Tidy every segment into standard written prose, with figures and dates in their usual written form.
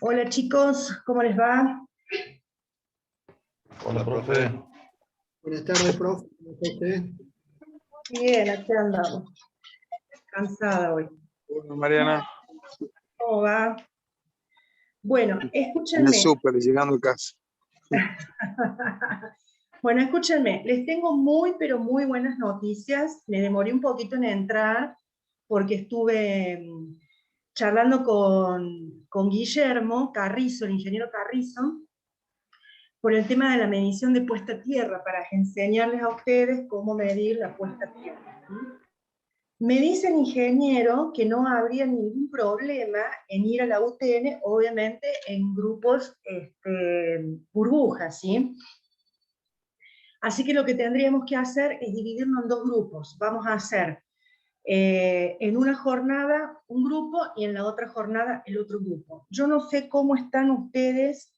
Hola chicos, ¿cómo les va? Hola, profe. Buenas tardes, profe. ¿Cómo está usted? Bien, aquí andamos. Cansada hoy. Hola, Mariana. ¿Cómo va? Bueno, En el escúchenme. súper, llegando a casa. Bueno, escúchenme. Les tengo muy, pero muy buenas noticias. Me demoré un poquito en entrar porque estuve charlando con Guillermo Carrizo, el ingeniero Carrizo, por el tema de la medición de puesta a tierra, para enseñarles a ustedes cómo medir la puesta a tierra. ¿Sí? Me dice el ingeniero que no habría ningún problema en ir a la UTN, obviamente en grupos burbujas, ¿sí? Así que lo que tendríamos que hacer es dividirnos en dos grupos. Vamos a hacer en una jornada un grupo y en la otra jornada el otro grupo. Yo no sé cómo están ustedes,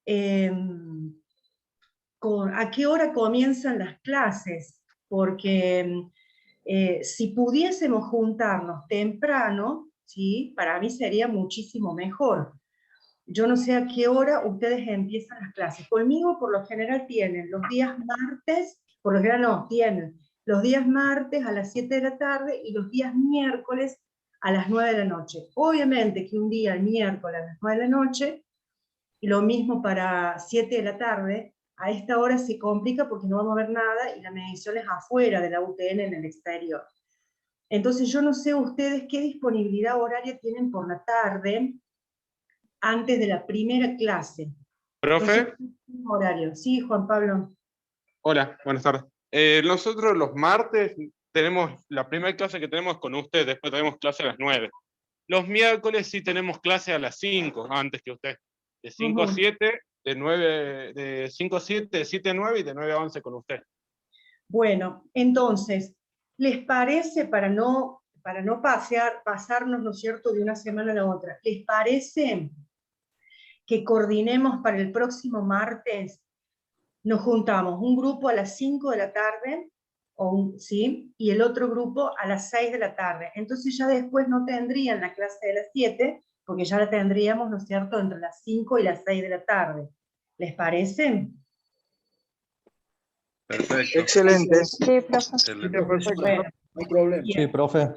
a qué hora comienzan las clases, porque si pudiésemos juntarnos temprano, ¿sí? Para mí sería muchísimo mejor. Yo no sé a qué hora ustedes empiezan las clases. Conmigo por lo general tienen los días martes, por lo general no, tienen los días martes a las 7 de la tarde y los días miércoles a las 9 de la noche. Obviamente que un día el miércoles a las 9 de la noche, y lo mismo para 7 de la tarde, a esta hora se complica porque no vamos a ver nada y la medición es afuera de la UTN en el exterior. Entonces yo no sé ustedes qué disponibilidad horaria tienen por la tarde antes de la primera clase. ¿Profe? Horario. Sí, Juan Pablo. Hola, buenas tardes. Nosotros los martes tenemos, la primera clase que tenemos con usted, después tenemos clase a las 9. Los miércoles sí tenemos clase a las 5, antes que usted. De 5 a 7, de 5 a 7, de 7 a 9 y de 9 a 11 con usted. Bueno, entonces, ¿les parece, para no pasarnos, ¿no es cierto?, de una semana a la otra, ¿les parece que coordinemos para el próximo martes? Nos juntamos un grupo a las 5 de la tarde, ¿sí? Y el otro grupo a las 6 de la tarde. Entonces ya después no tendrían la clase de las 7, porque ya la tendríamos, ¿no es cierto?, entre las 5 y las 6 de la tarde. ¿Les parece? Perfecto. Excelente. Sí, profe. Sí, perfecto, Bueno, no hay problema. bien. Sí, profe.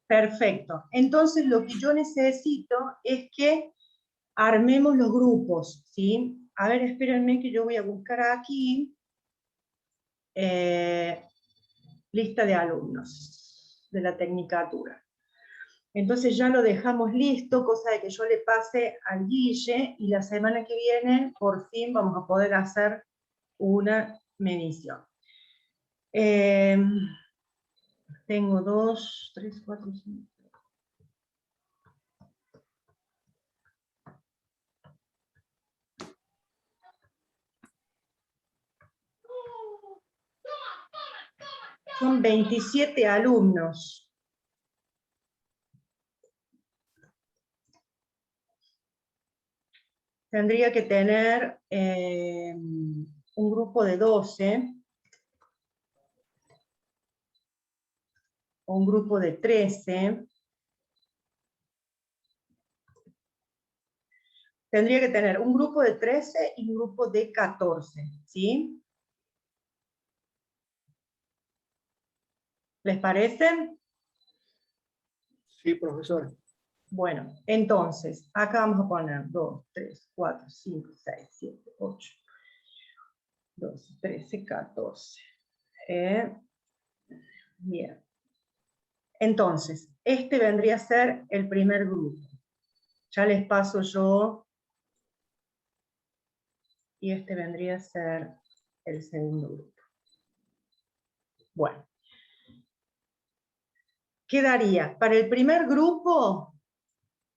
Perfecto. Entonces lo que yo necesito es que armemos los grupos, ¿sí? A ver, espérenme que yo voy a buscar aquí lista de alumnos de la tecnicatura. Entonces ya lo dejamos listo, cosa de que yo le pase al Guille, y la semana que viene por fin vamos a poder hacer una medición. Tengo 2, 3, 4, 5. Son 27 alumnos. Tendría que tener un grupo de 12, o un grupo de 13. Tendría que tener un grupo de 13 y un grupo de 14, ¿sí? ¿Les parece? Sí, profesor. Bueno, entonces, acá vamos a poner 2, 3, 4, 5, 6, 7, 8, 12, 13, 14. Bien. Entonces, este vendría a ser el primer grupo. Ya les paso yo, y este vendría a ser el segundo grupo. Bueno. Quedaría para el primer grupo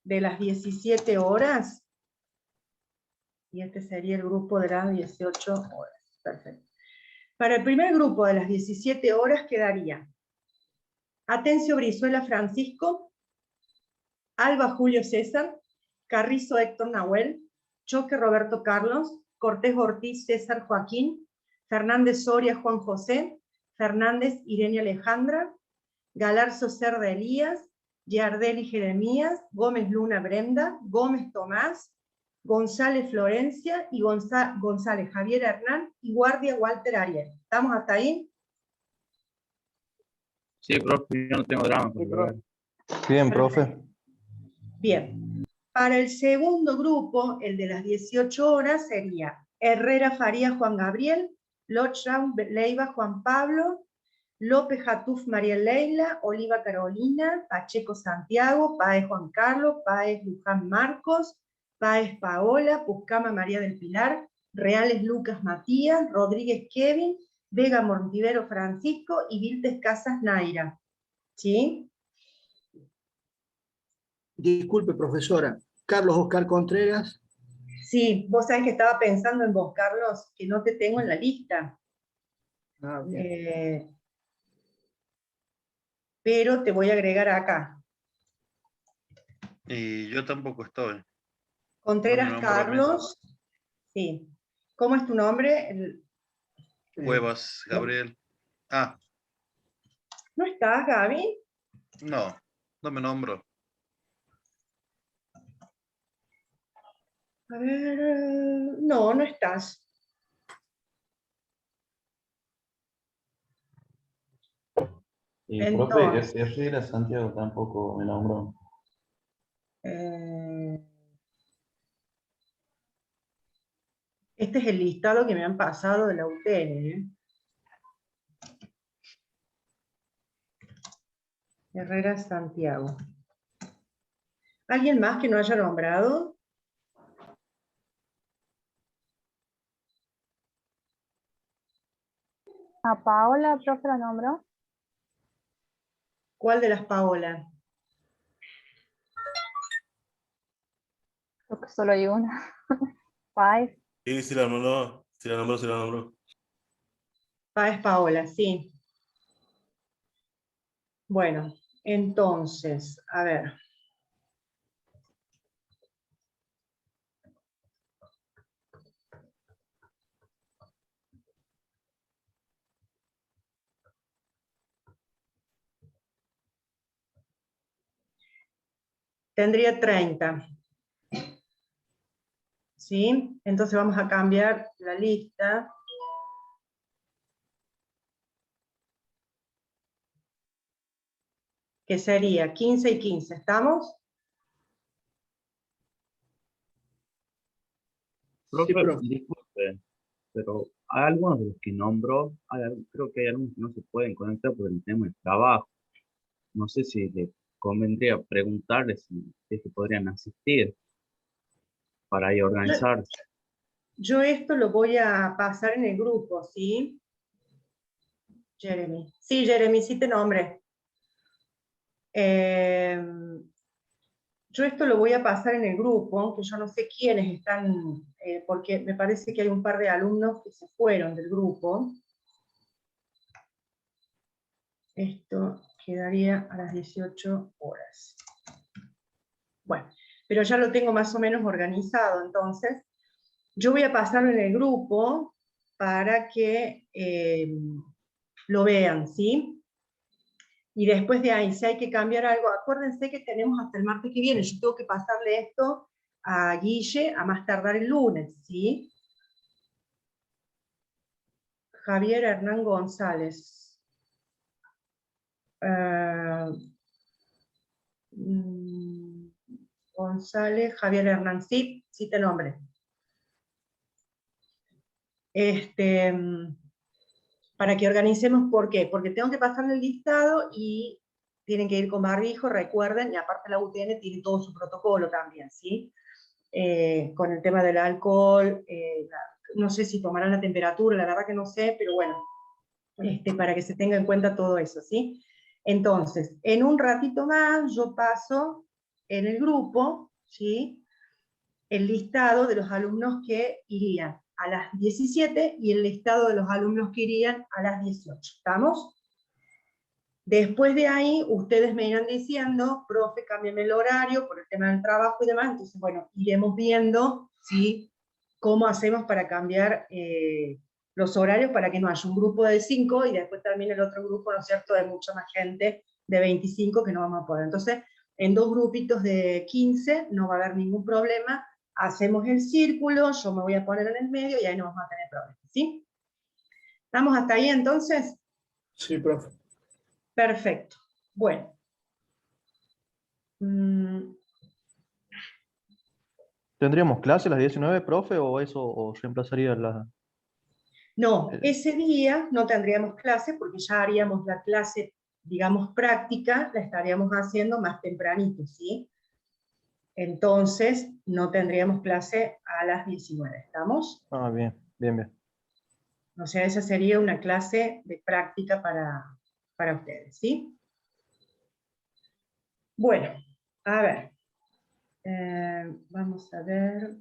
de las 17 horas, y este sería el grupo de las 18 horas. Perfecto. Para el primer grupo de las 17 horas quedaría Atencio Brizuela Francisco, Alba Julio César, Carrizo Héctor Nahuel, Choque Roberto Carlos, Cortés Ortiz César Joaquín, Fernández Soria Juan José, Fernández Irene Alejandra, Galarzo Cerda Elías, Giardelli Jeremías, Gómez Luna Brenda, Gómez Tomás, González Florencia y González Javier Hernán y Guardia Walter Ariel. ¿Estamos hasta ahí? Sí, profe, yo no tengo drama. Sí, profe. Bien, profe. Bien. Para el segundo grupo, el de las 18 horas, sería Herrera Faría Juan Gabriel, Lochram Leiva Juan Pablo, López Jatuf María Leila, Oliva Carolina, Pacheco Santiago, Páez Juan Carlos, Páez Luján Marcos, Páez Paola, Puscama María del Pilar, Reales Lucas Matías, Rodríguez Kevin, Vega Montivero Francisco y Viltes Casas Naira. ¿Sí? Disculpe, profesora. Carlos Oscar Contreras. Sí, vos sabés que estaba pensando en vos, Carlos, que no te tengo en la lista. Ah, bien. Pero te voy a agregar acá. Y yo tampoco estoy. Contreras No me nombró a mí. Carlos. Sí. ¿Cómo es tu nombre? Cuevas, Gabriel. Ah, ¿No estás, Gaby? no, no me nombro. A ver, no, no estás. Y Entonces, profe, Herrera Santiago tampoco me nombró. este es el listado que me han pasado de la UTN. Herrera Santiago. ¿Alguien más que no haya nombrado? A Paola, profe, la nombró. ¿Cuál de las Paola? Creo que solo hay una. Páez. Sí, sí la nombró, sí la nombró, sí la nombró. Es Paola, sí. Bueno, entonces, a ver. Tendría 30. ¿Sí? Entonces vamos a cambiar la lista. Que sería 15 y 15. ¿Estamos? Profe, Sí, profe. disculpe, pero hay algunos de los que nombró, creo que hay algunos que no se pueden conectar por el tema del trabajo. No sé si le convendría preguntarles si es que podrían asistir para ahí organizarse. Yo esto lo voy a pasar en el grupo, ¿sí? Jeremy. Sí, Jeremy, sí te nombré. Yo esto lo voy a pasar en el grupo, aunque yo no sé quiénes están, porque me parece que hay un par de alumnos que se fueron del grupo. Esto quedaría a las 18 horas. Bueno, pero ya lo tengo más o menos organizado, entonces. Yo voy a pasarlo en el grupo para que lo vean, ¿sí? Y después de ahí, si hay que cambiar algo, acuérdense que tenemos hasta el martes que viene. Yo tengo que pasarle esto a Guille a más tardar el lunes, ¿sí? Javier Hernán González. González, Javier Hernán, sí, sí te nombre. Para que organicemos, ¿por qué? Porque tengo que pasarle el listado y tienen que ir con barbijo, recuerden, y aparte la UTN tiene todo su protocolo también, ¿sí? Con el tema del alcohol, no sé si tomarán la temperatura, la verdad que no sé, pero bueno, para que se tenga en cuenta todo eso, ¿sí? Entonces, en un ratito más yo paso en el grupo, ¿sí? El listado de los alumnos que irían a las 17 y el listado de los alumnos que irían a las 18. ¿Estamos? Después de ahí, ustedes me irán diciendo, profe, cámbiame el horario por el tema del trabajo y demás. Entonces, bueno, iremos viendo, ¿sí?, cómo hacemos para cambiar los horarios para que no haya un grupo de 5 y después también el otro grupo, ¿no es cierto?, de mucha más gente, de 25 que no vamos a poder. Entonces, en 2 grupitos de 15, no va a haber ningún problema, hacemos el círculo, yo me voy a poner en el medio y ahí no vamos a tener problemas, ¿sí? ¿Estamos hasta ahí entonces? Sí, profe. Perfecto. Bueno. ¿Tendríamos clase a las 19, profe, o eso o reemplazaría la...? No, ese día no tendríamos clase porque ya haríamos la clase, digamos, práctica, la estaríamos haciendo más tempranito, ¿sí? Entonces, no tendríamos clase a las 19, ¿estamos? Ah, bien, bien, bien. O sea, esa sería una clase de práctica para ustedes, ¿sí? Bueno, a ver. Vamos a ver.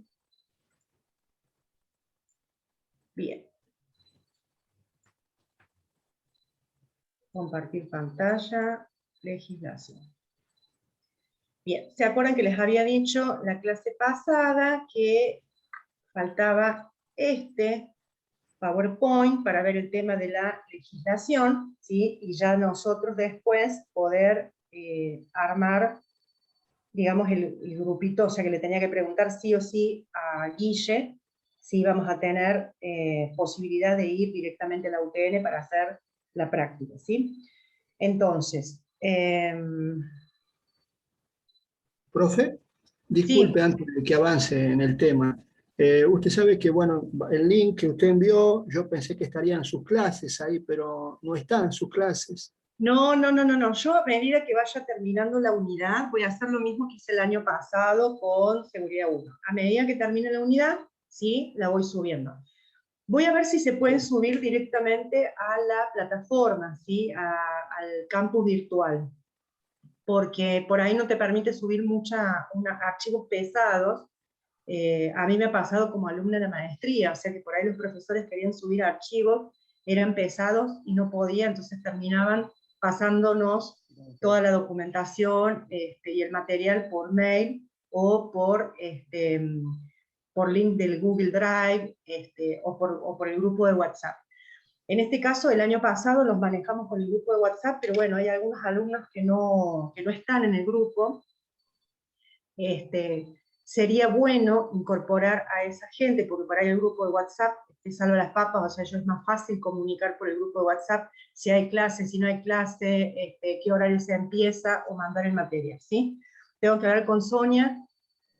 Bien. Compartir pantalla, legislación. Bien, ¿se acuerdan que les había dicho la clase pasada que faltaba este PowerPoint para ver el tema de la legislación, ¿sí? Y ya nosotros después poder armar, digamos, el grupito, o sea que le tenía que preguntar sí o sí a Guille si íbamos a tener posibilidad de ir directamente a la UTN para hacer la práctica, ¿sí? Entonces, Profe, sí, disculpe antes de que avance en el tema. Usted sabe que, bueno, el link que usted envió, yo pensé que estarían sus clases ahí, pero no están sus clases. no. Yo a medida que vaya terminando la unidad, voy a hacer lo mismo que hice el año pasado con Seguridad 1. A medida que termine la unidad, sí, la voy subiendo. Voy a ver si se pueden subir directamente a la plataforma, ¿sí? Al campus virtual, porque por ahí no te permite subir archivos pesados. A mí me ha pasado como alumna de maestría, o sea que por ahí los profesores querían subir archivos, eran pesados y no podía, entonces terminaban pasándonos toda la documentación y el material por mail o por link del Google Drive o por el grupo de WhatsApp. En este caso, el año pasado los manejamos con el grupo de WhatsApp, pero bueno, hay algunos alumnos que no están en el grupo. Sería bueno incorporar a esa gente, porque por ahí el grupo de WhatsApp te salva las papas, o sea, es más fácil comunicar por el grupo de WhatsApp si hay clase, si no hay clase, qué horario se empieza, o mandar el material, ¿sí? Tengo que hablar con Sonia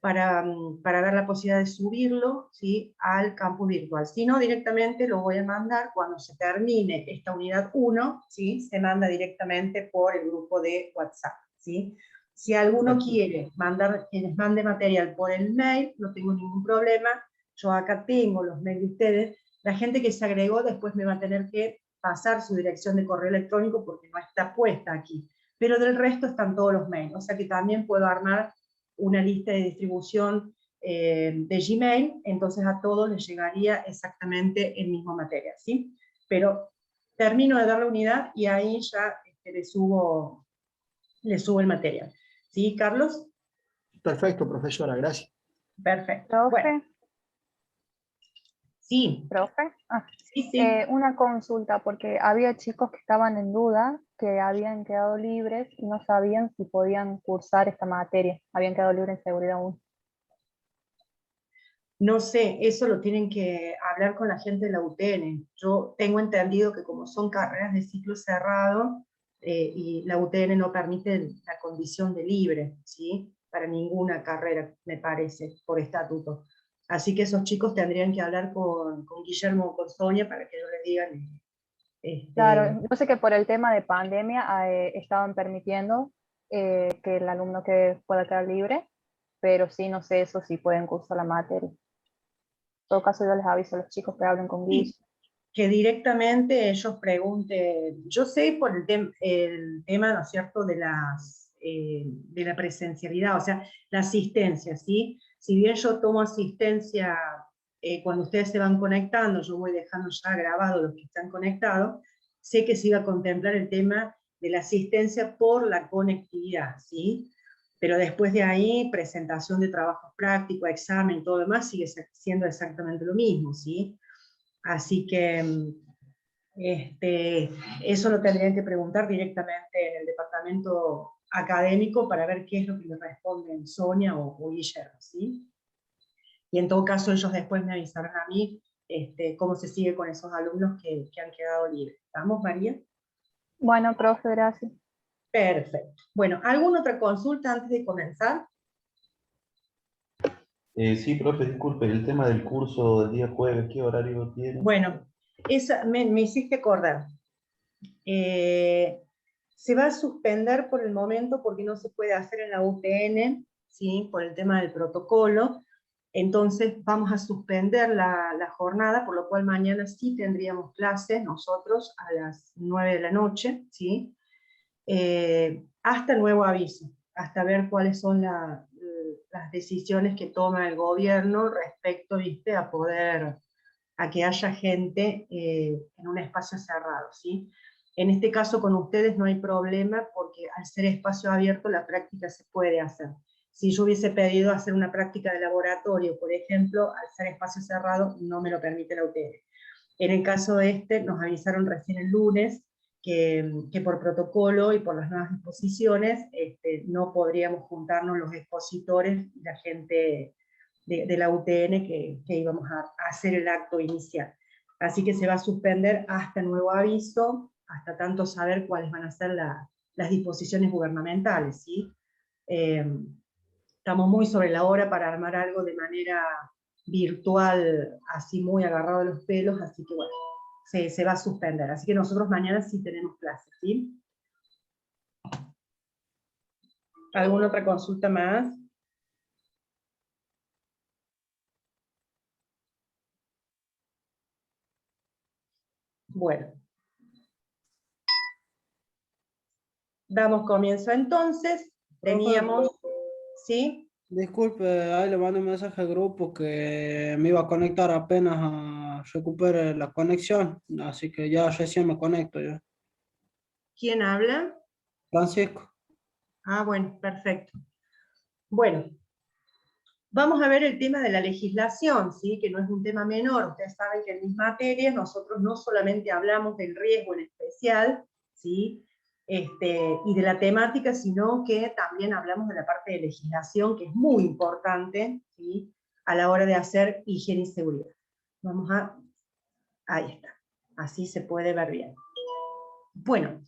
para ver la posibilidad de subirlo, ¿sí?, al campus virtual. Si no, directamente lo voy a mandar cuando se termine esta unidad 1, ¿sí?, se manda directamente por el grupo de WhatsApp, ¿sí? Si alguno quiere que les mande material por el mail, no tengo ningún problema, yo acá tengo los mails de ustedes. La gente que se agregó después me va a tener que pasar su dirección de correo electrónico porque no está puesta aquí, pero del resto están todos los mails, o sea que también puedo armar una lista de distribución de Gmail, entonces a todos les llegaría exactamente el mismo material, ¿sí? Pero termino de dar la unidad y ahí ya le subo el material. ¿Sí, Carlos? Perfecto, profesora, gracias. Perfecto. Profe, Bueno, sí, profe. sí. Una consulta, porque había chicos que estaban en duda, que habían quedado libres y no sabían si podían cursar esta materia. Habían quedado libres en seguridad 1. No sé, eso lo tienen que hablar con la gente de la UTN. Yo tengo entendido que como son carreras de ciclo cerrado, y la UTN no permite la condición de libre, ¿sí?, para ninguna carrera, me parece, por estatuto. Así que esos chicos tendrían que hablar con Guillermo o con Sonia para que ellos les digan. Claro, yo sé que por el tema de pandemia estaban permitiendo que el alumno que pueda quedar libre, pero sí, no sé eso si pueden cursar la materia. En todo caso, yo les aviso a los chicos que hablen con Guille. Sí, que directamente ellos pregunten. Yo sé por el tema, ¿no es cierto?, de la presencialidad, o sea, la asistencia, ¿sí? Si bien yo tomo asistencia cuando ustedes se van conectando, yo voy dejando ya grabado los que están conectados, sé que se iba a contemplar el tema de la asistencia por la conectividad, ¿sí? Pero después de ahí, presentación de trabajos prácticos, examen, todo lo demás, sigue siendo exactamente lo mismo, ¿sí? Así que eso lo tendrían que preguntar directamente en el departamento académico para ver qué es lo que le responden Sonia o Guillermo, ¿sí? Y en todo caso ellos después me avisarán a mí cómo se sigue con esos alumnos que han quedado libres. ¿Estamos, María? Bueno, profe, gracias. Perfecto. Bueno, ¿alguna otra consulta antes de comenzar? Sí, profe, disculpe, el tema del curso del día jueves, ¿qué horario tiene? Bueno, me hiciste acordar. Se va a suspender por el momento porque no se puede hacer en la UTN, ¿sí? Por el tema del protocolo. Entonces vamos a suspender la jornada, por lo cual mañana sí tendríamos clases nosotros a las 9 de la noche, ¿sí? Hasta nuevo aviso, hasta ver cuáles son las decisiones que toma el gobierno respecto, ¿viste? A que haya gente en un espacio cerrado, ¿sí? En este caso con ustedes no hay problema porque al ser espacio abierto la práctica se puede hacer. Si yo hubiese pedido hacer una práctica de laboratorio, por ejemplo, al ser espacio cerrado no me lo permite la UTN. En el caso nos avisaron recién el lunes que por protocolo y por las nuevas disposiciones no podríamos juntarnos los expositores y la gente de la UTN que íbamos a hacer el acto inicial. Así que se va a suspender hasta nuevo aviso, hasta tanto saber cuáles van a ser las disposiciones gubernamentales, ¿sí? Estamos muy sobre la hora para armar algo de manera virtual, así muy agarrado de los pelos, así que bueno, se va a suspender. Así que nosotros mañana sí tenemos clases, ¿sí? ¿Alguna otra consulta más? Bueno. Damos comienzo entonces. Teníamos, ¿sí? Disculpe, ahí le mando un mensaje al grupo que me iba a conectar apenas recupere la conexión, así que ya recién me conecto yo. ¿Quién habla? Francisco. Ah, bueno, perfecto. Bueno, vamos a ver el tema de la legislación, ¿sí? Que no es un tema menor. Ustedes saben que en mis materias nosotros no solamente hablamos del riesgo en especial, ¿sí? Y de la temática, sino que también hablamos de la parte de legislación, que es muy importante, ¿sí? A la hora de hacer higiene y seguridad. Ahí está, así se puede ver bien. Bueno,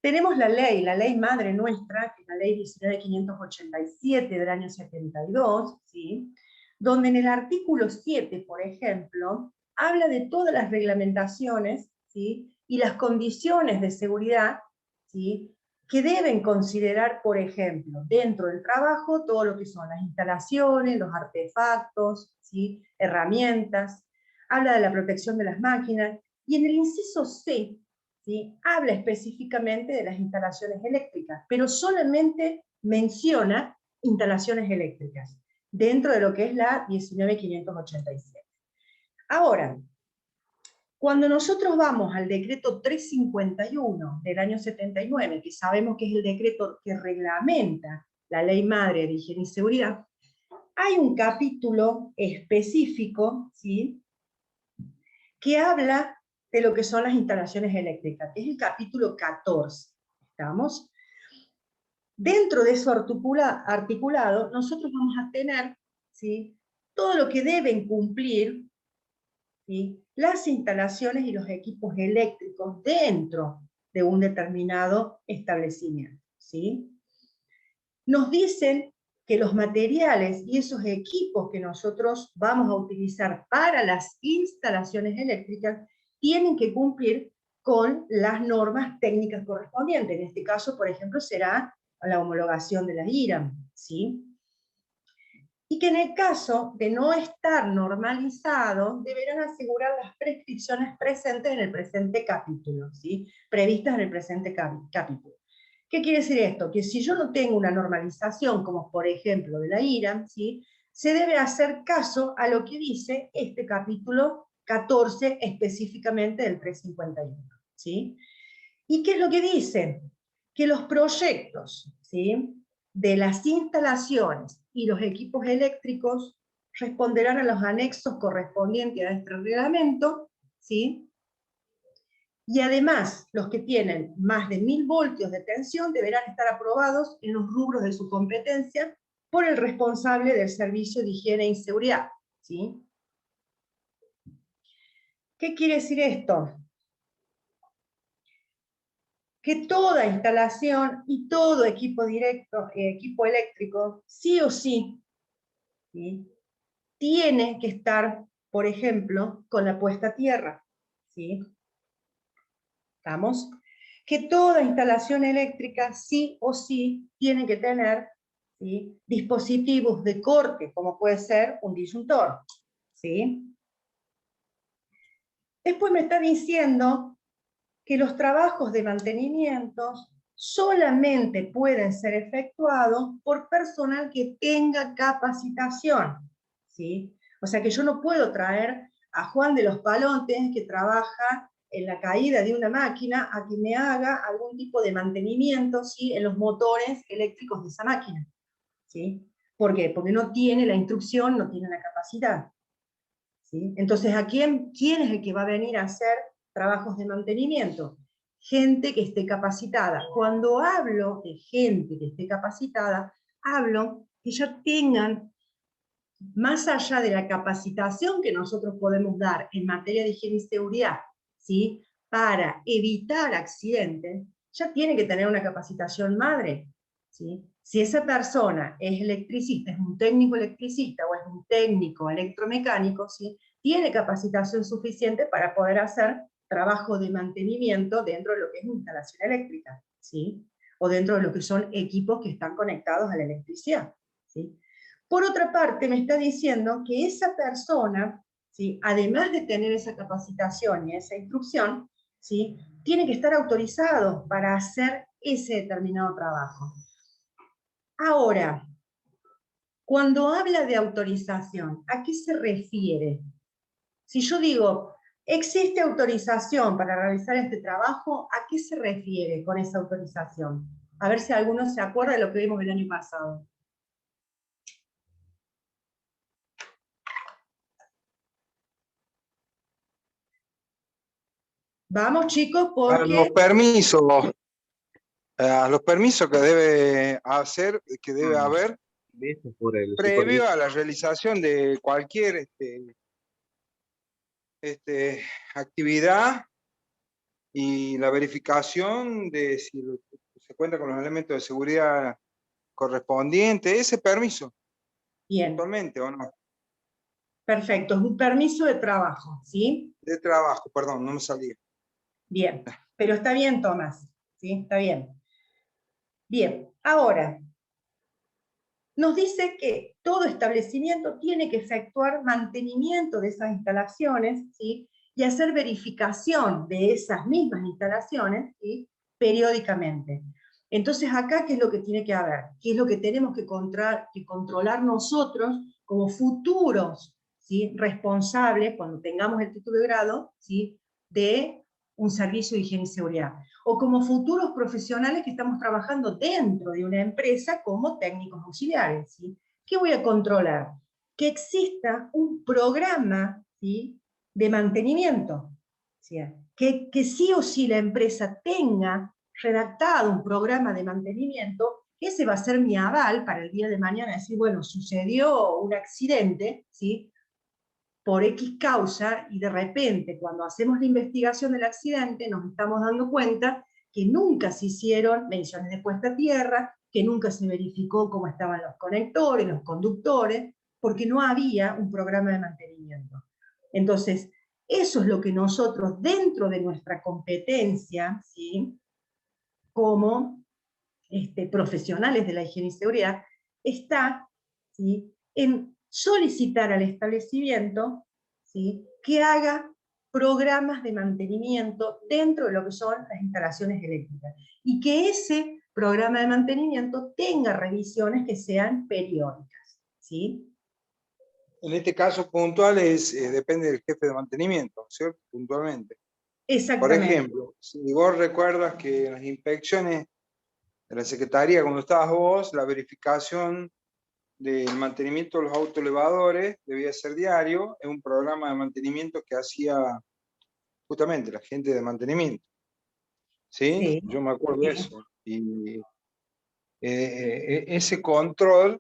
tenemos la ley madre nuestra, que es la ley 19.587 del año 72, ¿sí? Donde en el artículo 7, por ejemplo, habla de todas las reglamentaciones, ¿sí? Y las condiciones de seguridad, ¿sí? Que deben considerar, por ejemplo, dentro del trabajo, todo lo que son las instalaciones, los artefactos, ¿sí? Herramientas, habla de la protección de las máquinas, y en el inciso C, ¿sí? Habla específicamente de las instalaciones eléctricas, pero solamente menciona instalaciones eléctricas, dentro de lo que es la 19.587. Ahora, cuando nosotros vamos al decreto 351 del año 79, que sabemos que es el decreto que reglamenta la ley madre de higiene y seguridad, hay un capítulo específico, ¿sí? Que habla de lo que son las instalaciones eléctricas, que es el capítulo 14. ¿Estamos? Dentro de eso articulado, nosotros vamos a tener, ¿sí? Todo lo que deben cumplir, ¿sí? Las instalaciones y los equipos eléctricos dentro de un determinado establecimiento, ¿sí? Nos dicen que los materiales y esos equipos que nosotros vamos a utilizar para las instalaciones eléctricas tienen que cumplir con las normas técnicas correspondientes. En este caso, por ejemplo, será la homologación de la IRAM, ¿sí? Y que en el caso de no estar normalizado, deberán asegurar las prescripciones presentes en el presente capítulo, ¿sí? Previstas en el presente capítulo. ¿Qué quiere decir esto? Que si yo no tengo una normalización, como por ejemplo de la IRAM, ¿sí? Se debe hacer caso a lo que dice este capítulo 14 específicamente del 351, ¿sí? ¿Y qué es lo que dice? Que los proyectos, ¿sí? De las instalaciones y los equipos eléctricos responderán a los anexos correspondientes a este reglamento, ¿sí? Y además, los que tienen más de 1000 voltios de tensión deberán estar aprobados en los rubros de su competencia por el responsable del servicio de higiene y seguridad. ¿Sí? ¿Qué quiere decir esto? Que toda instalación y todo equipo directo, equipo eléctrico, sí o sí, ¿sí?, tiene que estar, por ejemplo, con la puesta a tierra. ¿Sí? ¿Estamos? Que toda instalación eléctrica sí o sí tiene que tener, ¿sí?, dispositivos de corte, como puede ser un disyuntor. ¿Sí? Después me está diciendo que los trabajos de mantenimiento solamente pueden ser efectuados por personal que tenga capacitación. ¿Sí? O sea que yo no puedo traer a Juan de los Palontes, que trabaja en la caída de una máquina, a que me haga algún tipo de mantenimiento, ¿sí?, en los motores eléctricos de esa máquina. ¿Sí? ¿Por qué? Porque no tiene la instrucción, no tiene la capacidad. ¿Sí? Entonces, ¿quién es el que va a venir a hacer trabajos de mantenimiento? Gente que esté capacitada. Cuando hablo de gente que esté capacitada, hablo que ya tengan, más allá de la capacitación que nosotros podemos dar en materia de higiene y seguridad, ¿sí?, para evitar accidentes, ya tiene que tener una capacitación madre. ¿Sí? Si esa persona es electricista, es un técnico electricista o es un técnico electromecánico, ¿sí?, tiene capacitación suficiente para poder hacer trabajo de mantenimiento dentro de lo que es una instalación eléctrica, ¿sí?, o dentro de lo que son equipos que están conectados a la electricidad. ¿Sí? Por otra parte, me está diciendo que esa persona, ¿sí?, además de tener esa capacitación y esa instrucción, ¿sí?, tiene que estar autorizado para hacer ese determinado trabajo. Ahora, cuando habla de autorización, ¿a qué se refiere? Si yo digo, ¿existe autorización para realizar este trabajo? ¿A qué se refiere con esa autorización? A ver si alguno se acuerda de lo que vimos el año pasado. Vamos, chicos, porque... A los permisos que debe hacer, que debe haber Visto por el previo a la realización de cualquier actividad y la verificación de si se cuenta con los elementos de seguridad correspondientes, ese permiso. Bien. Actualmente, ¿o no? Perfecto, es un permiso de trabajo, ¿sí? De trabajo, perdón, no me salía. Bien, pero está bien, Tomás, ¿sí? Está bien. Bien, ahora, nos dice que todo establecimiento tiene que efectuar mantenimiento de esas instalaciones, ¿sí?, y hacer verificación de esas mismas instalaciones, ¿sí?, periódicamente. Entonces, acá, ¿qué es lo que tiene que haber? ¿Qué es lo que tenemos que controlar nosotros como futuros, ¿sí?, responsables, cuando tengamos el título de grado, ¿sí?, de un servicio de higiene y seguridad? O como futuros profesionales que estamos trabajando dentro de una empresa como técnicos auxiliares. ¿Sí? ¿Qué voy a controlar? Que exista un programa, ¿sí?, de mantenimiento. ¿Sí? Que sí o sí la empresa tenga redactado un programa de mantenimiento, que ese va a ser mi aval para el día de mañana, decir, bueno, sucedió un accidente, ¿sí?, por X causa, y de repente, cuando hacemos la investigación del accidente, nos estamos dando cuenta que nunca se hicieron mediciones de puesta a tierra, que nunca se verificó cómo estaban los conectores, los conductores, porque no había un programa de mantenimiento. Entonces, eso es lo que nosotros, dentro de nuestra competencia, ¿sí?, como profesionales de la higiene y seguridad, está, ¿sí?, en solicitar al establecimiento, ¿sí?, que haga programas de mantenimiento dentro de lo que son las instalaciones eléctricas, y que ese programa de mantenimiento tenga revisiones que sean periódicas. ¿Sí? En este caso puntual depende del jefe de mantenimiento, ¿cierto? Puntualmente. Exactamente. Por ejemplo, si vos recuerdas que en las inspecciones de la Secretaría, cuando estabas vos, la verificación del mantenimiento de los autoelevadores debía ser diario, es un programa de mantenimiento que hacía justamente la gente de mantenimiento. ¿Sí? Sí. Yo me acuerdo de eso. Y ese control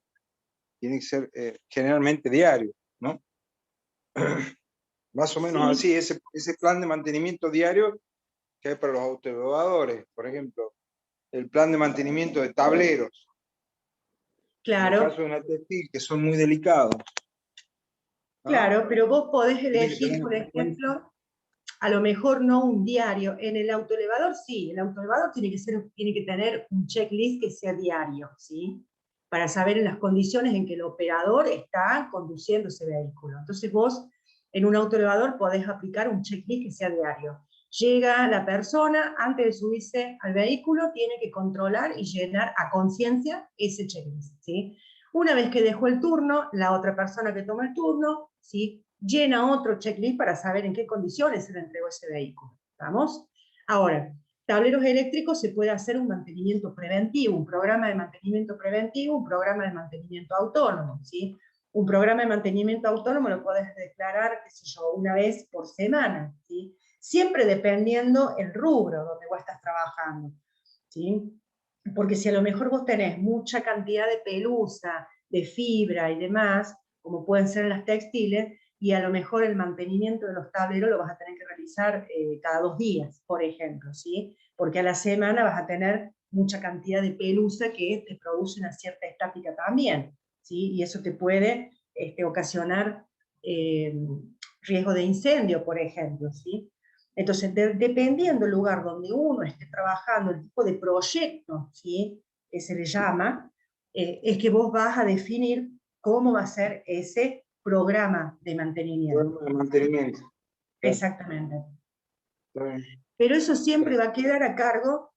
tiene que ser generalmente diario, ¿no? Más o menos así, ese plan de mantenimiento diario que hay para los autoelevadores, por ejemplo, el plan de mantenimiento de tableros. Claro. En el caso de una textil, que son muy delicados. ¿no? Claro, pero vos podés Tiene que elegir, tener por en cuenta. ejemplo, a lo mejor no un diario. En el autoelevador sí, el autoelevador tiene que tener un checklist que sea diario, ¿sí? Para saber en las condiciones en que el operador está conduciendo ese vehículo. Entonces vos, en un autoelevador, podés aplicar un checklist que sea diario. Llega la persona, antes de subirse al vehículo, tiene que controlar y llenar a conciencia ese checklist, ¿sí? Una vez que dejó el turno, la otra persona que toma el turno, ¿sí? Llena otro checklist para saber en qué condiciones se le entregó ese vehículo. ¿Vamos? Ahora, tableros eléctricos se puede hacer un mantenimiento preventivo, un programa de mantenimiento preventivo, un programa de mantenimiento autónomo, ¿sí? Un programa de mantenimiento autónomo lo puedes declarar, qué sé yo, una vez por semana, ¿sí? Siempre dependiendo el rubro donde vos estás trabajando, ¿sí? Porque si a lo mejor vos tenés mucha cantidad de pelusa, de fibra y demás, como pueden ser las textiles, y a lo mejor el mantenimiento de los tableros lo vas a tener que realizar cada 2 días, por ejemplo, ¿sí? Porque a la semana vas a tener mucha cantidad de pelusa que te produce una cierta estática también, ¿sí? Y eso te puede ocasionar riesgo de incendio, por ejemplo, ¿sí? Entonces, dependiendo del lugar donde uno esté trabajando, el tipo de proyecto, ¿sí? Que se le llama, es que vos vas a definir cómo va a ser ese programa de mantenimiento. Programa de mantenimiento. Exactamente. Pero eso siempre va a quedar a cargo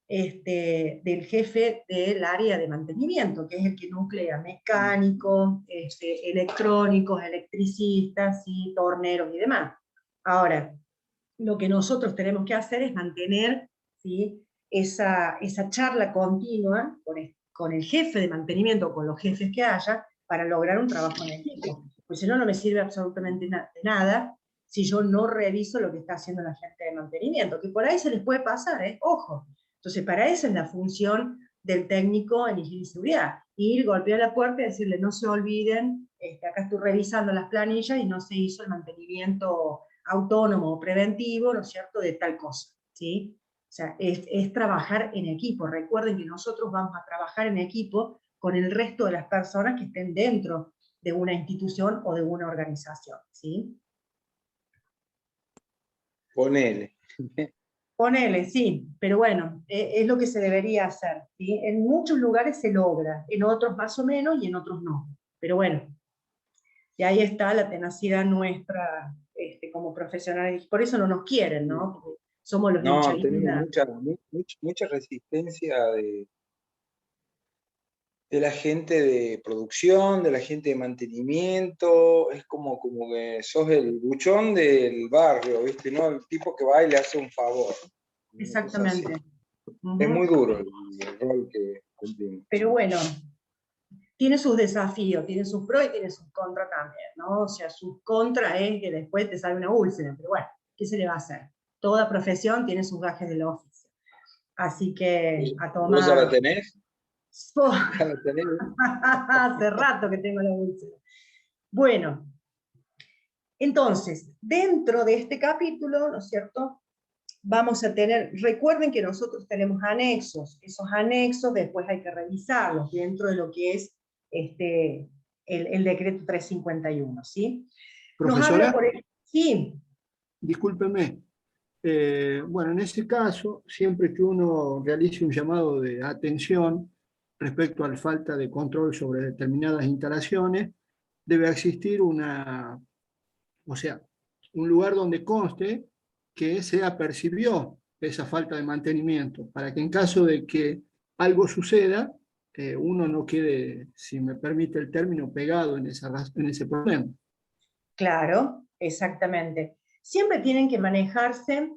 del jefe del área de mantenimiento, que es el que nuclea mecánicos, electrónicos, electricistas, ¿sí? Torneros y demás. Ahora, lo que nosotros tenemos que hacer es mantener, ¿sí? esa charla continua con el jefe de mantenimiento, con los jefes que haya, para lograr un trabajo en equipo. Pues si no, no me sirve absolutamente de nada si yo no reviso lo que está haciendo la gente de mantenimiento, que por ahí se les puede pasar, ojo. Entonces, para eso es la función del técnico en higiene y seguridad. Ir, golpear la puerta y decirle, no se olviden, acá estoy revisando las planillas y no se hizo el mantenimiento autónomo o preventivo, ¿no es cierto?, de tal cosa, ¿sí? O sea, es trabajar en equipo. Recuerden que nosotros vamos a trabajar en equipo con el resto de las personas que estén dentro de una institución o de una organización, ¿sí? Ponele. Ponele, sí, pero bueno, es lo que se debería hacer, ¿sí? En muchos lugares se logra, en otros más o menos y en otros no. Pero bueno, y ahí está la tenacidad nuestra como profesionales. Por eso no nos quieren, ¿no? Porque somos los No, hinchas. tenemos mucha resistencia de la gente de producción, de la gente de mantenimiento. Es como que sos el buchón del barrio, ¿viste? ¿No? El tipo que va y le hace un favor. Exactamente. Es muy duro el rol que cumplimos. Pero bueno, tiene sus desafíos, tiene sus pros y tiene sus contras también, ¿no? O sea, sus contras es que después te sale una úlcera, pero bueno, ¿qué se le va a hacer? Toda profesión tiene sus gajes del oficio. Así que a tomar... ¿Vos ya la tenés? Oh. ¿Ya la tenés? Hace rato que tengo la úlcera. Bueno, entonces, dentro de este capítulo, ¿no es cierto?, vamos a tener, recuerden que nosotros tenemos anexos, esos anexos después hay que revisarlos dentro de lo que es el decreto 351, ¿sí? Profesora, sí. Discúlpeme. Bueno, en ese caso, siempre que uno realice un llamado de atención respecto a la falta de control sobre determinadas instalaciones, debe existir un lugar donde conste que se apercibió esa falta de mantenimiento, para que en caso de que algo suceda, uno no quede, si me permite el término, pegado en ese problema. Claro, exactamente. Siempre tienen que manejarse.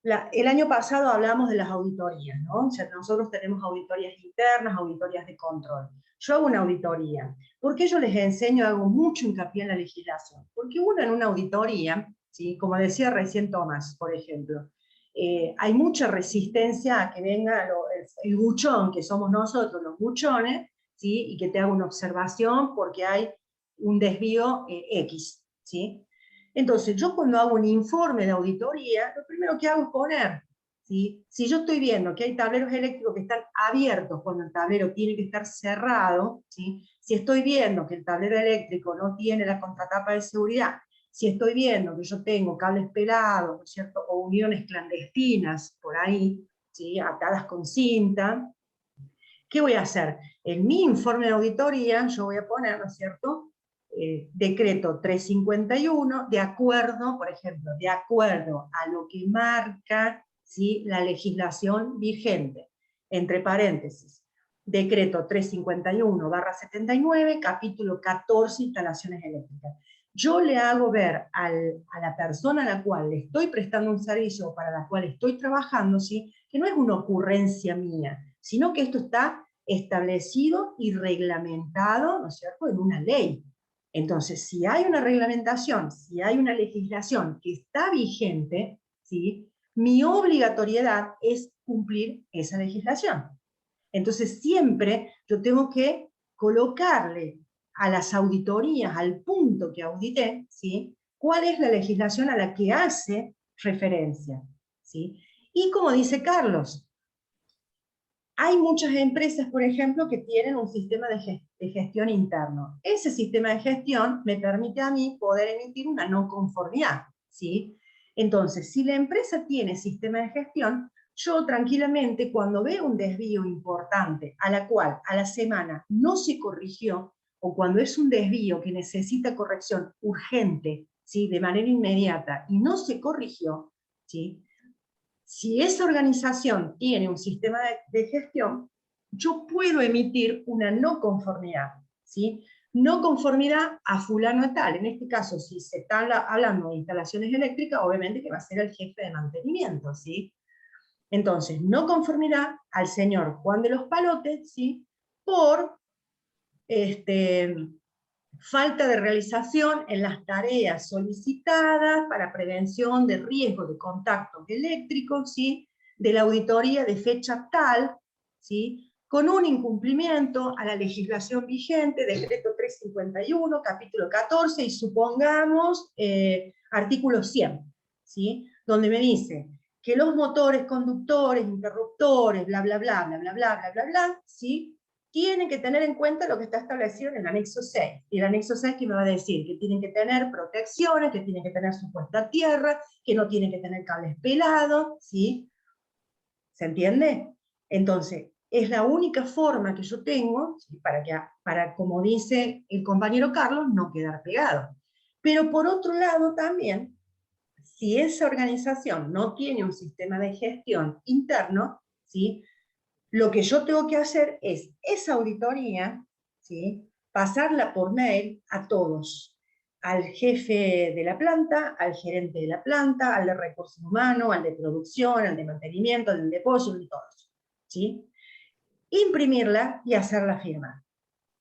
El año pasado hablamos de las auditorías, ¿no? O sea, nosotros tenemos auditorías internas, auditorías de control. Yo hago una auditoría. ¿Por qué yo les enseño, hago mucho hincapié en la legislación? Porque uno en una auditoría, ¿sí? Como decía recién Tomás, por ejemplo. Hay mucha resistencia a que venga el buchón, que somos nosotros los buchones, ¿sí? Y que te haga una observación porque hay un desvío X, ¿sí? Entonces, yo cuando hago un informe de auditoría, lo primero que hago es poner, ¿sí? Si yo estoy viendo que hay tableros eléctricos que están abiertos cuando el tablero tiene que estar cerrado, ¿sí? Si estoy viendo que el tablero eléctrico no tiene la contratapa de seguridad, si estoy viendo que yo tengo cables pelados, ¿no es cierto? O uniones clandestinas por ahí, ¿sí? Atadas con cinta, ¿qué voy a hacer? En mi informe de auditoría yo voy a poner, ¿no es cierto?, decreto 351, de acuerdo, por ejemplo, de acuerdo a lo que marca, ¿sí?, la legislación vigente, entre paréntesis, decreto 351/79, capítulo 14, instalaciones eléctricas. Yo le hago ver a la persona a la cual le estoy prestando un servicio o para la cual estoy trabajando, ¿sí?, que no es una ocurrencia mía, sino que esto está establecido y reglamentado, ¿no es cierto?, en una ley. Entonces, si hay una reglamentación, si hay una legislación que está vigente, ¿sí?, mi obligatoriedad es cumplir esa legislación. Entonces, siempre yo tengo que colocarle a las auditorías, al punto que audité, ¿sí?, cuál es la legislación a la que hace referencia, ¿sí? Y como dice Carlos, hay muchas empresas, por ejemplo, que tienen un sistema de gestión interno. Ese sistema de gestión me permite a mí poder emitir una no conformidad, ¿sí? Entonces, si la empresa tiene sistema de gestión, yo tranquilamente, cuando veo un desvío importante, a la cual a la semana no se corrigió, o cuando es un desvío que necesita corrección urgente, ¿sí?, de manera inmediata, y no se corrigió, ¿sí?, si esa organización tiene un sistema de gestión, yo puedo emitir una no conformidad, ¿sí? No conformidad a fulano tal. En este caso, si se está hablando de instalaciones eléctricas, obviamente que va a ser el jefe de mantenimiento, ¿sí? Entonces, no conformidad al señor Juan de los Palotes, ¿sí?, por falta de realización en las tareas solicitadas para prevención de riesgo de contactos eléctricos, ¿sí?, de la auditoría de fecha tal, ¿sí?, con un incumplimiento a la legislación vigente, decreto 351, capítulo 14, y supongamos artículo 100, ¿sí?, donde me dice que los motores, conductores, interruptores, bla, bla, bla, bla, bla, bla, bla, bla, bla, ¿sí?, tienen que tener en cuenta lo que está establecido en el anexo 6. Y el anexo 6 que me va a decir que tienen que tener protecciones, que tienen que tener su puesta a tierra, que no tienen que tener cables pelados, ¿sí? ¿Se entiende? Entonces, es la única forma que yo tengo, ¿sí?, para, como dice el compañero Carlos, no quedar pegado. Pero por otro lado también, si esa organización no tiene un sistema de gestión interno, ¿sí?, lo que yo tengo que hacer es esa auditoría, ¿sí?, pasarla por mail a todos, al jefe de la planta, al gerente de la planta, al de recursos humanos, al de producción, al de mantenimiento, al de depósito, y todos, ¿sí? Imprimirla y hacerla firmar,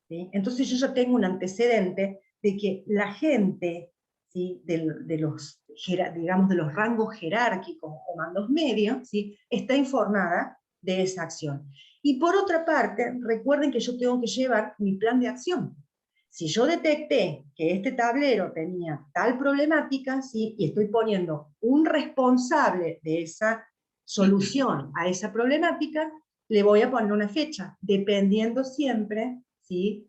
¿sí? Entonces yo ya tengo un antecedente de que la gente, ¿sí?, de los, digamos, de los rangos jerárquicos o mandos medios, ¿sí?, está informada de esa acción. Y por otra parte, recuerden que yo tengo que llevar mi plan de acción. Si yo detecté que este tablero tenía tal problemática, ¿sí?, y estoy poniendo un responsable de esa solución a esa problemática, le voy a poner una fecha, dependiendo siempre, ¿sí?,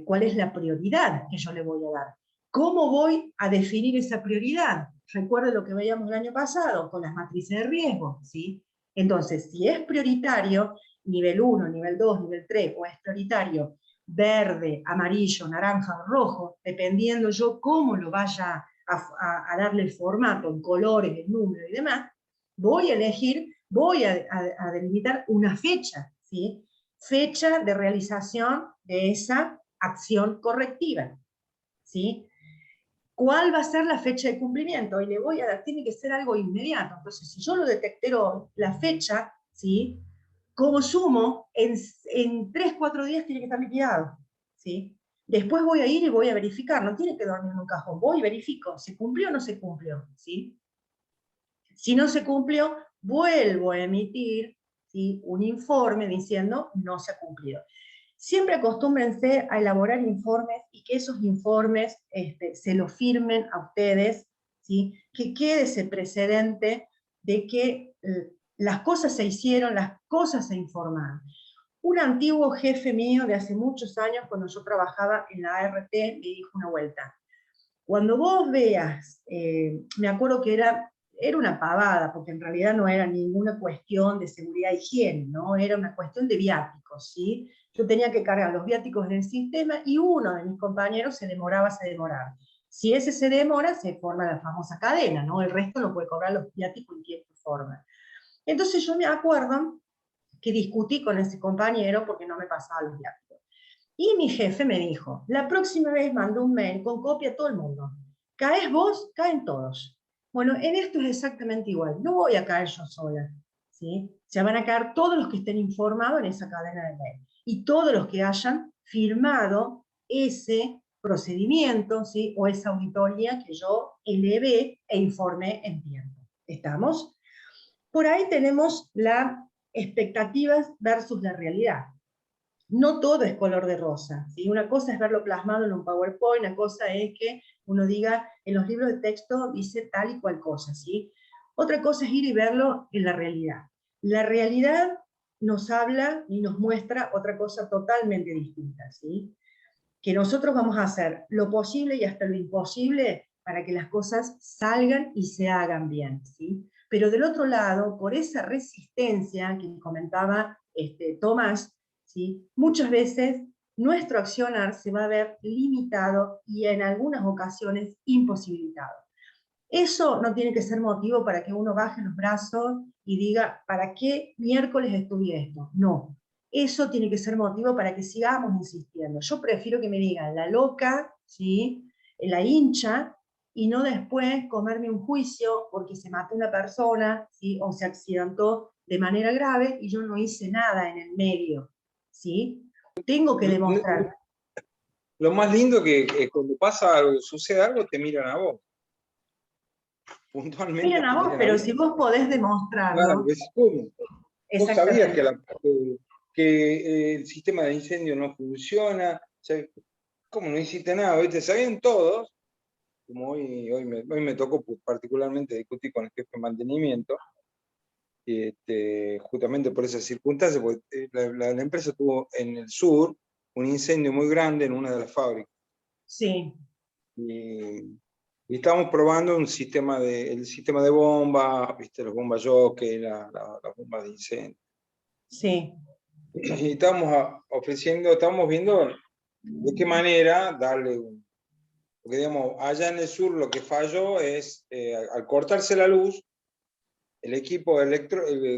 cuál es la prioridad que yo le voy a dar. ¿Cómo voy a definir esa prioridad? Recuerden lo que veíamos el año pasado con las matrices de riesgo, ¿sí? Entonces, si es prioritario, nivel 1, nivel 2, nivel 3, o es prioritario verde, amarillo, naranja o rojo, dependiendo yo cómo lo vaya a darle el formato, en colores, el número y demás, voy a elegir, voy a delimitar una fecha, ¿sí?, fecha de realización de esa acción correctiva, ¿sí? ¿Cuál va a ser la fecha de cumplimiento? Y le voy a dar, tiene que ser algo inmediato. Entonces, si yo lo detecté hoy, la fecha, ¿sí?, como sumo, en 3-4 días tiene que estar liquidado, ¿sí? Después voy a ir y voy a verificar, no tiene que dormir en un cajón, voy y verifico, ¿se cumplió o no se cumplió? ¿Sí? Si no se cumplió, vuelvo a emitir, ¿sí?, un informe diciendo no se ha cumplido. Siempre acostúmbrense a elaborar informes y que esos informes se los firmen a ustedes, ¿sí?, que quede ese precedente de que las cosas se hicieron, las cosas se informaron. Un antiguo jefe mío de hace muchos años, cuando yo trabajaba en la ART, me dijo una vuelta: cuando vos veas, me acuerdo que era una pavada, porque en realidad no era ninguna cuestión de seguridad e higiene, ¿no? Era una cuestión de viáticos, ¿sí? Yo tenía que cargar los viáticos en el sistema y uno de mis compañeros se demoraba. Si ese se demora, se forma la famosa cadena, ¿no? El resto no puede cobrar los viáticos en tiempo y forma. Entonces yo me acuerdo que discutí con ese compañero porque no me pasaba los viáticos. Y mi jefe me dijo, la próxima vez mando un mail con copia a todo el mundo. Caes vos, caen todos. Bueno, en esto es exactamente igual. No voy a caer yo sola, ¿sí? Se van a caer todos los que estén informados en esa cadena de mail. Y todos los que hayan firmado ese procedimiento, ¿sí?, o esa auditoría que yo elevé e informé en tiempo. ¿Estamos? Por ahí tenemos las expectativas versus la realidad. No todo es color de rosa, ¿sí? Una cosa es verlo plasmado en un PowerPoint, una cosa es que uno diga, en los libros de texto dice tal y cual cosa, ¿sí? Otra cosa es ir y verlo en la realidad. La realidad nos habla y nos muestra otra cosa totalmente distinta, ¿sí? Que nosotros vamos a hacer lo posible y hasta lo imposible para que las cosas salgan y se hagan bien, ¿sí? Pero del otro lado, por esa resistencia que comentaba Tomás, ¿sí?, muchas veces nuestro accionar se va a ver limitado y en algunas ocasiones imposibilitado. Eso no tiene que ser motivo para que uno baje los brazos y diga, ¿para qué miércoles estudié esto? No. Eso tiene que ser motivo para que sigamos insistiendo. Yo prefiero que me digan la loca, ¿sí?, la hincha, y no después comerme un juicio porque se mató una persona, ¿sí?, o se accidentó de manera grave y yo no hice nada en el medio, ¿sí? Tengo que demostrar. Lo más lindo que cuando pasa algo, sucede algo, te miran a vos. Puntualmente. Miren a vos, pero si vos podés demostrarlo. Claro, ¿cómo? Vos sabías Exactamente. que el sistema de incendio no funciona, ¿cómo no hiciste nada? ¿Viste? Sabían todos, como hoy me tocó particularmente discutir con el jefe de mantenimiento, justamente por esas circunstancias, porque la empresa tuvo en el sur un incendio muy grande en una de las fábricas. Sí. Y estábamos probando el sistema de bombas, ¿viste? Las bombas jockey, las bombas de incendio. Sí. Y estábamos viendo de qué manera darle porque digamos, allá en el sur lo que falló es, al cortarse la luz, el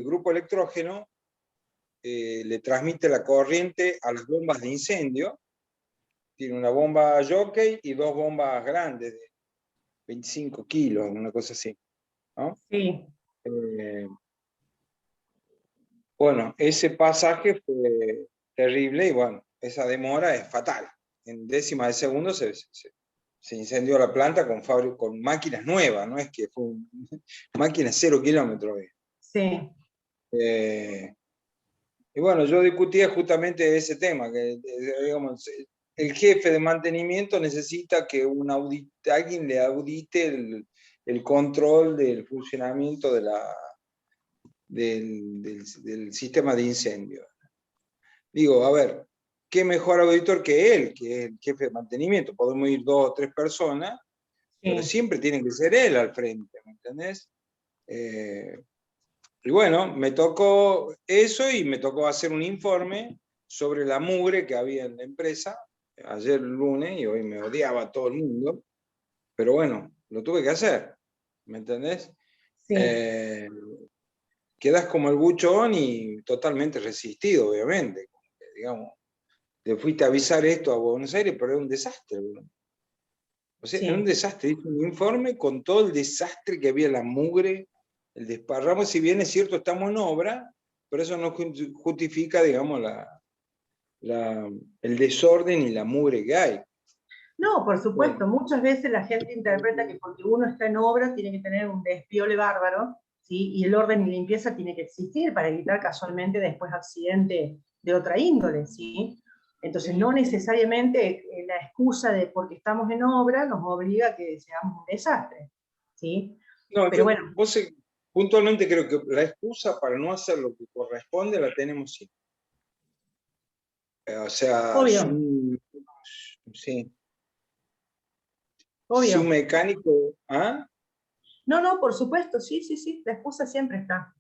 grupo electrógeno le transmite la corriente a las bombas de incendio. Tiene una bomba jockey y dos bombas grandes de 25 kilos, una cosa así, ¿no? Sí. Bueno, ese pasaje fue terrible y bueno, esa demora es fatal. En décimas de segundo se incendió la planta con máquinas nuevas, no es que fue máquinas 0 kilómetros. Sí. Y bueno, yo discutía justamente ese tema, que digamos, el jefe de mantenimiento necesita que alguien le audite el control del funcionamiento del sistema de incendio. Digo, a ver, ¿qué mejor auditor que él, que es el jefe de mantenimiento? Podemos ir 2 o 3 personas, pero siempre tiene que ser él al frente, ¿me entendés? Y bueno, me tocó eso y me tocó hacer un informe sobre la mugre que había en la empresa, ayer lunes, y hoy me odiaba todo el mundo, pero bueno, lo tuve que hacer, ¿me entendés? Sí. Quedas como el buchón y totalmente resistido, obviamente. Digamos, te fuiste a avisar esto a Buenos Aires, pero era un desastre. O sea, era un desastre. Hice un informe con todo el desastre que había, la mugre, el desparramo. Si bien es cierto, estamos en obra, pero eso no justifica, digamos, el desorden y la mugre que hay. No, por supuesto, muchas veces la gente interpreta que porque uno está en obra tiene que tener un despiole bárbaro, ¿sí? Y el orden y limpieza tiene que existir para evitar casualmente después accidentes de otra índole, ¿sí? Entonces no necesariamente la excusa de porque estamos en obra nos obliga a que seamos un desastre, ¿sí? No, Pero bueno. Puntualmente creo que la excusa para no hacer lo que corresponde la tenemos siempre. O sea, obvio. Sí. Obvio. Su mecánico, ¿ah? No, por supuesto, sí, la excusa siempre está.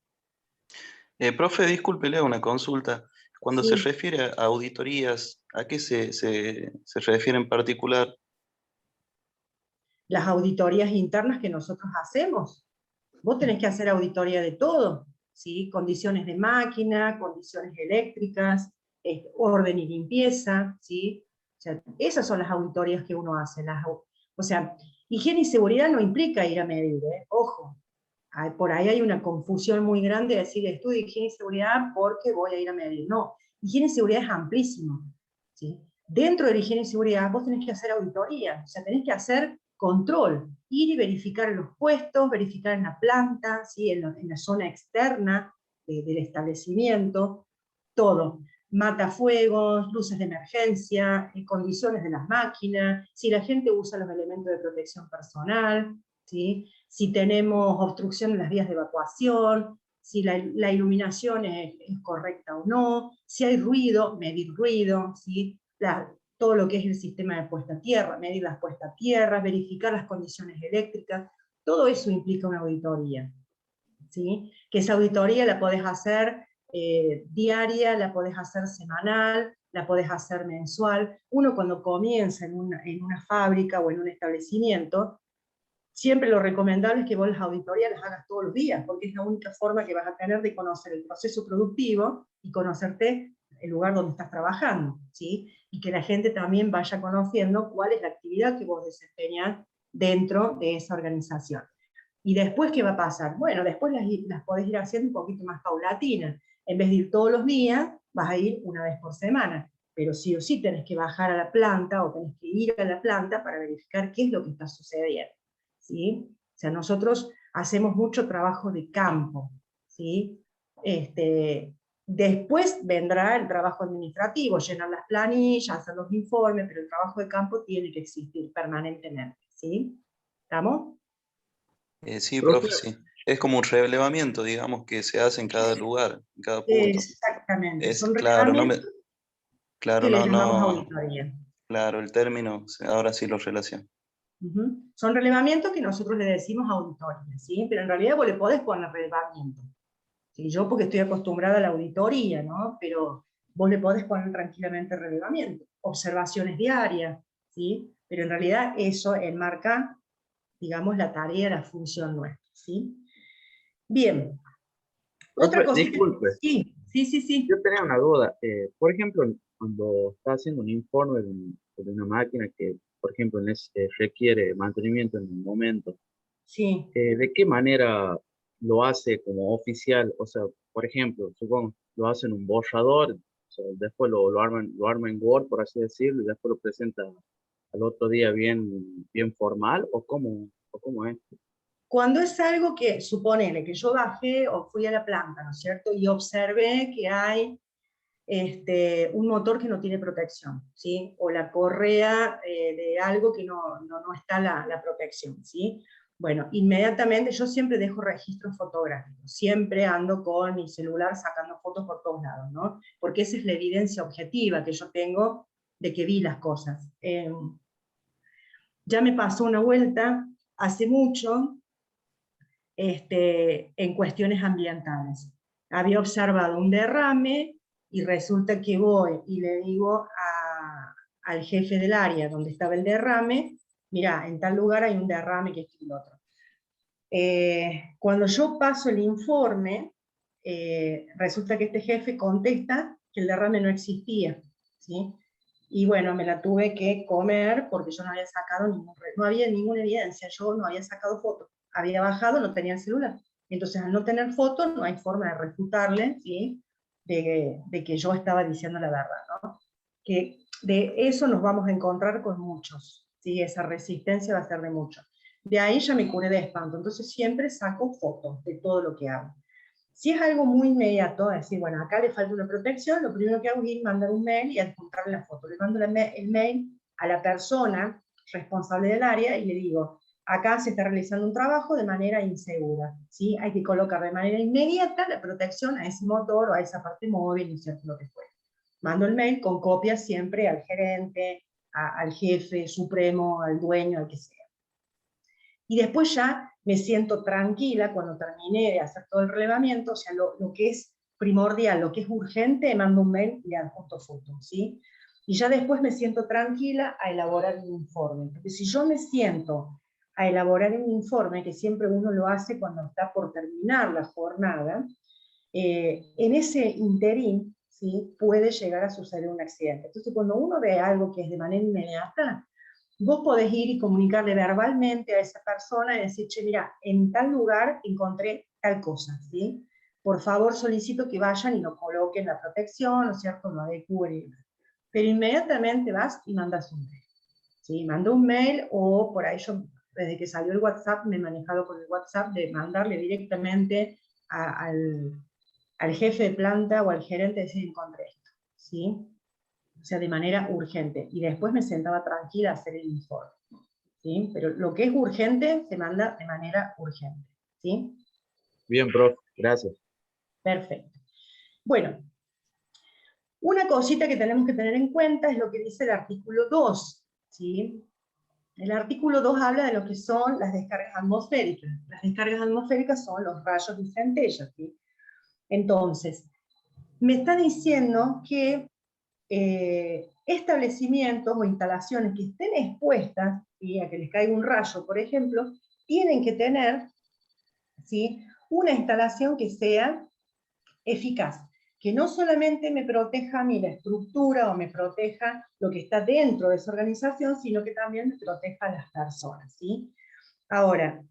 Profe, disculpe, le hago una consulta. Cuando se Sí. refiere a auditorías, ¿a qué se refiere en particular? Las auditorías internas que nosotros hacemos. Vos tenés que hacer auditoría de todo, ¿sí? Condiciones de máquina, condiciones eléctricas, orden y limpieza, ¿sí? O sea, esas son las auditorías que uno hace. O sea, higiene y seguridad no implica ir a medir, ojo. Por ahí hay una confusión muy grande de decir estudio de higiene y seguridad porque voy a ir a medir. No, higiene y seguridad es amplísimo, ¿sí? Dentro de la higiene y seguridad vos tenés que hacer auditoría, o sea, tenés que hacer control, ir y verificar en los puestos, verificar en la planta, ¿sí? en la zona externa del establecimiento, todo. Matafuegos, luces de emergencia, condiciones de las máquinas, si la gente usa los elementos de protección personal, ¿sí? Si tenemos obstrucción en las vías de evacuación, si la iluminación es correcta o no, si hay ruido, medir ruido, ¿sí? Todo lo que es el sistema de puesta a tierra, medir las puestas a tierra, verificar las condiciones eléctricas, todo eso implica una auditoría, ¿sí? Que esa auditoría la podés hacer diaria, la podés hacer semanal, la podés hacer mensual. Uno cuando comienza en una fábrica o en un establecimiento, siempre lo recomendable es que vos las auditorías las hagas todos los días, porque es la única forma que vas a tener de conocer el proceso productivo y conocerte el lugar donde estás trabajando, ¿sí? Y que la gente también vaya conociendo cuál es la actividad que vos desempeñás dentro de esa organización. ¿Y después qué va a pasar? Bueno, después las podés ir haciendo un poquito más paulatinas. En vez de ir todos los días, vas a ir una vez por semana. Pero sí o sí tenés que bajar a la planta o tenés que ir a la planta para verificar qué es lo que está sucediendo, ¿sí? O sea, nosotros hacemos mucho trabajo de campo, ¿sí? Después vendrá el trabajo administrativo, llenar las planillas, hacer los informes, pero el trabajo de campo tiene que existir permanentemente, ¿sí? ¿Estamos? Sí, profe, sí. Es como un relevamiento, digamos, que se hace en cada lugar, en cada punto. Exactamente. Son claro, que le llamamos auditoría. Claro, el término, ahora sí lo relaciono. Son relevamientos que nosotros le decimos auditoría, ¿sí? Pero en realidad vos le podés poner relevamiento. ¿Sí? Yo porque estoy acostumbrada a la auditoría, ¿no? Pero vos le podés poner tranquilamente relevamiento. Observaciones diarias, ¿sí? Pero en realidad eso enmarca, digamos, la tarea, la función nuestra, ¿sí? Bien. Otra cosita. Disculpe. Sí. Yo tenía una duda. Por ejemplo, cuando está haciendo un informe de una máquina que, por ejemplo, requiere mantenimiento en un momento, sí. ¿De qué manera lo hace como oficial? O sea, por ejemplo, supongo, lo hace en un borrador, o sea, después lo arma en Word, por así decirlo, y después lo presenta al otro día bien formal, ¿o cómo es? Cuando es algo que, suponele que yo bajé o fui a la planta, ¿no es cierto? Y observé que hay un motor que no tiene protección, ¿sí? O la correa de algo que no está la protección, ¿sí? Bueno, inmediatamente yo siempre dejo registros fotográficos, siempre ando con mi celular sacando fotos por todos lados, ¿no? Porque esa es la evidencia objetiva que yo tengo de que vi las cosas. Ya me pasó una vuelta hace mucho, en cuestiones ambientales. Había observado un derrame y resulta que voy y le digo al jefe del área donde estaba el derrame, mira, en tal lugar hay un derrame que esto y lo otro. Cuando yo paso el informe, resulta que este jefe contesta que el derrame no existía, ¿sí? Y bueno, me la tuve que comer porque yo no había sacado no había ninguna evidencia, yo no había sacado fotos. Había bajado, no tenía el celular. Entonces, al no tener fotos, no hay forma de refutarle, ¿sí? de que yo estaba diciendo la verdad, ¿no? que de eso nos vamos a encontrar con muchos, ¿sí? Esa resistencia va a ser de muchos. De ahí ya me curé de espanto, entonces siempre saco fotos de todo lo que hago. Si es algo muy inmediato, es decir, bueno, acá le falta una protección, lo primero que hago es ir mandar un mail y adjuntarle la foto. Le mando el mail a la persona responsable del área y le digo, acá se está realizando un trabajo de manera insegura, ¿sí? Hay que colocar de manera inmediata la protección a ese motor o a esa parte móvil, ¿no? Lo que fuera. Mando el mail con copia siempre al gerente, al jefe supremo, al dueño, al que sea. Y después ya me siento tranquila cuando terminé de hacer todo el relevamiento, o sea, lo que es primordial, lo que es urgente, mando un mail y le adjunto fotos, ¿sí? Y ya después me siento tranquila a elaborar un informe. Porque si yo me siento a elaborar un informe, que siempre uno lo hace cuando está por terminar la jornada, en ese interín, ¿sí? Puede llegar a suceder un accidente. Entonces, cuando uno ve algo que es de manera inmediata, vos podés ir y comunicarle verbalmente a esa persona y decir, che, mira, en tal lugar encontré tal cosa, ¿sí? Por favor, solicito que vayan y lo coloquen la protección, ¿no es cierto?, lo adecúen. Pero inmediatamente vas y mandas un mail, ¿sí? Mando un mail, o por ahí yo, desde que salió el WhatsApp, me he manejado con el WhatsApp de mandarle directamente al jefe de planta o al gerente de decir, encontré esto, ¿sí? O sea, de manera urgente. Y después me sentaba tranquila a hacer el informe, ¿sí? Pero lo que es urgente se manda de manera urgente, ¿sí? Bien, profe, gracias. Perfecto. Bueno, una cosita que tenemos que tener en cuenta es lo que dice el artículo 2, ¿sí? El artículo 2 habla de lo que son las descargas atmosféricas. Las descargas atmosféricas son los rayos y centellas, ¿sí? Entonces, me está diciendo que establecimientos o instalaciones que estén expuestas, ¿sí?, a que les caiga un rayo, por ejemplo, tienen que tener, ¿sí?, una instalación que sea eficaz, que no solamente me proteja a mí la estructura o me proteja lo que está dentro de esa organización, sino que también me proteja a las personas, ¿sí? Ahora,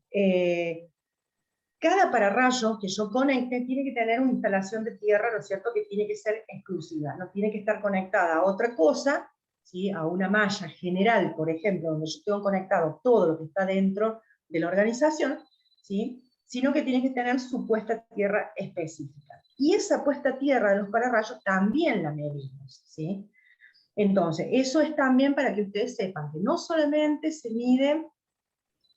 cada pararrayos que yo conecte tiene que tener una instalación de tierra, ¿no es cierto?, que tiene que ser exclusiva, no tiene que estar conectada a otra cosa, ¿sí?, a una malla general, por ejemplo, donde yo tengo conectado todo lo que está dentro de la organización, ¿sí?, sino que tiene que tener su puesta a tierra específica. Y esa puesta a tierra de los pararrayos también la medimos, ¿sí? Entonces, eso es también para que ustedes sepan que no solamente se mide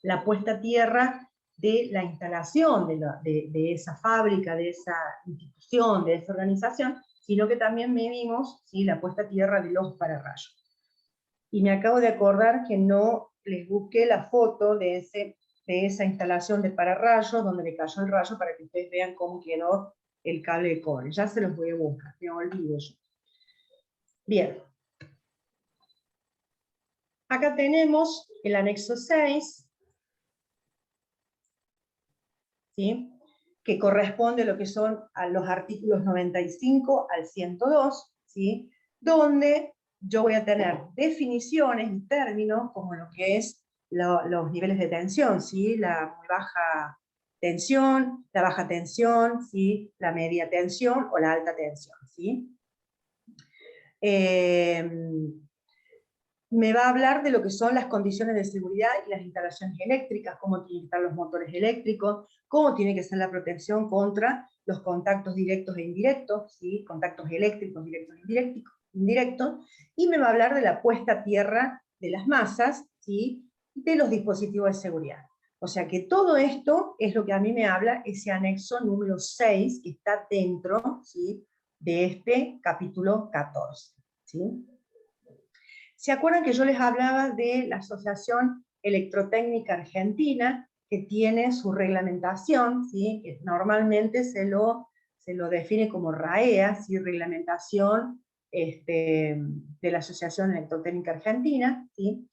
la puesta a tierra de la instalación de esa fábrica, de esa institución, de esa organización, sino que también medimos, ¿sí?, la puesta a tierra de los pararrayos. Y me acabo de acordar que no les busqué la foto de esa instalación de pararrayos donde le cayó el rayo para que ustedes vean cómo quedó el cable de cobre. Ya se los voy a buscar, me olvido yo. Bien. Acá tenemos el anexo 6, ¿sí?, que corresponde a lo que son a los artículos 95 al 102, ¿sí?, donde yo voy a tener definiciones y términos como lo que es los niveles de tensión, ¿sí?, la muy baja tensión, la baja tensión, ¿sí?, la media tensión o la alta tensión, ¿sí? Me va a hablar de lo que son las condiciones de seguridad y las instalaciones eléctricas, cómo tienen que estar los motores eléctricos, cómo tiene que ser la protección contra los contactos directos e indirectos, ¿sí?, contactos eléctricos, directos e indirectos, y me va a hablar de la puesta a tierra de las masas, ¿sí?, de los dispositivos de seguridad. O sea que todo esto es lo que a mí me habla ese anexo número 6 que está dentro, ¿sí?, de este capítulo 14, ¿sí? ¿Se acuerdan que yo les hablaba de la Asociación Electrotécnica Argentina, que tiene su reglamentación, ¿sí?, que normalmente se lo define como RAEA, ¿sí?, reglamentación de la Asociación Electrotécnica Argentina, ¿sí?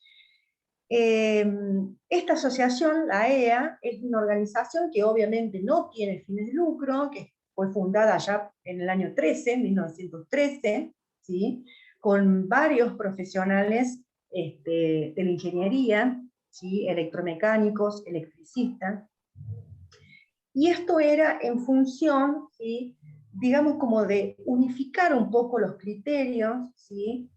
Esta asociación, la AEA, es una organización que obviamente no tiene fines de lucro, que fue fundada ya en el año 1913, ¿sí?, con varios profesionales de la ingeniería, ¿sí?, electromecánicos, electricistas, y esto era en función, ¿sí?, digamos como de unificar un poco los criterios, ¿sí?,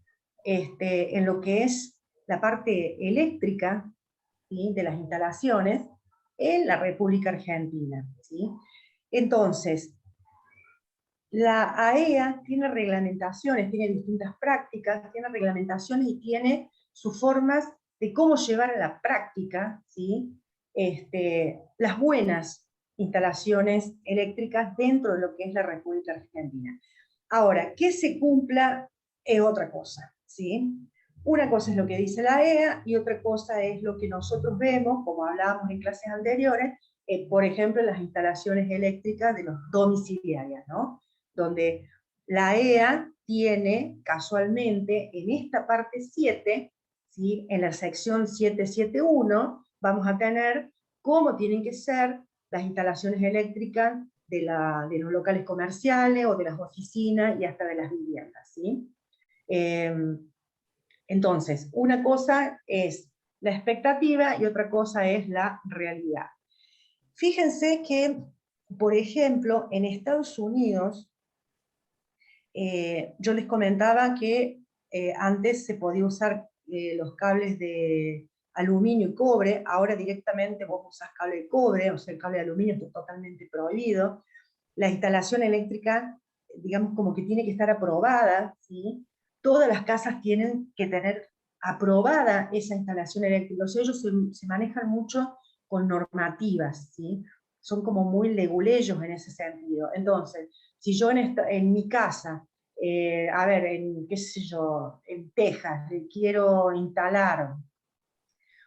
en lo que es la parte eléctrica, ¿sí?, de las instalaciones en la República Argentina, ¿sí? Entonces, la AEA tiene reglamentaciones, tiene distintas prácticas, tiene reglamentaciones y tiene sus formas de cómo llevar a la práctica, ¿sí?, las buenas instalaciones eléctricas dentro de lo que es la República Argentina. Ahora, que se cumpla es otra cosa, ¿sí? Una cosa es lo que dice la AEA y otra cosa es lo que nosotros vemos, como hablábamos en clases anteriores, por ejemplo, en las instalaciones eléctricas de los domiciliarias, ¿no? Donde la AEA tiene casualmente en esta parte 7, ¿sí?, en la sección 771, vamos a tener cómo tienen que ser las instalaciones eléctricas de los locales comerciales o de las oficinas y hasta de las viviendas, ¿sí? Entonces, una cosa es la expectativa y otra cosa es la realidad. Fíjense que, por ejemplo, en Estados Unidos, yo les comentaba que antes se podía usar los cables de aluminio y cobre, ahora directamente vos usás cable de cobre, o sea, el cable de aluminio está totalmente prohibido. La instalación eléctrica, digamos, como que tiene que estar aprobada, ¿sí? Todas las casas tienen que tener aprobada esa instalación eléctrica, o sea, ellos se manejan mucho con normativas, ¿sí? Son como muy leguleyos en ese sentido. Entonces, si yo en mi casa, a ver, qué sé yo, en Texas, le quiero instalar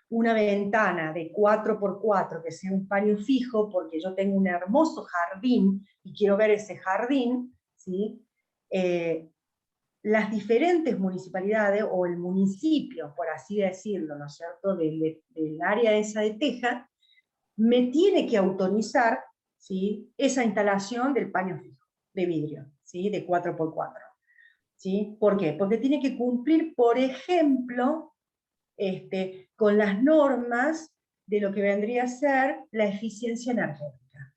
una ventana de 4x4 que sea un paño fijo, porque yo tengo un hermoso jardín y quiero ver ese jardín, ¿sí? Las diferentes municipalidades, o el municipio, por así decirlo, ¿no es cierto?, del área esa de Texas, me tiene que autorizar, ¿sí?, esa instalación del paño fijo, de vidrio, ¿sí?, de 4x4. ¿Sí? ¿Por qué? Porque tiene que cumplir, por ejemplo, con las normas de lo que vendría a ser la eficiencia energética,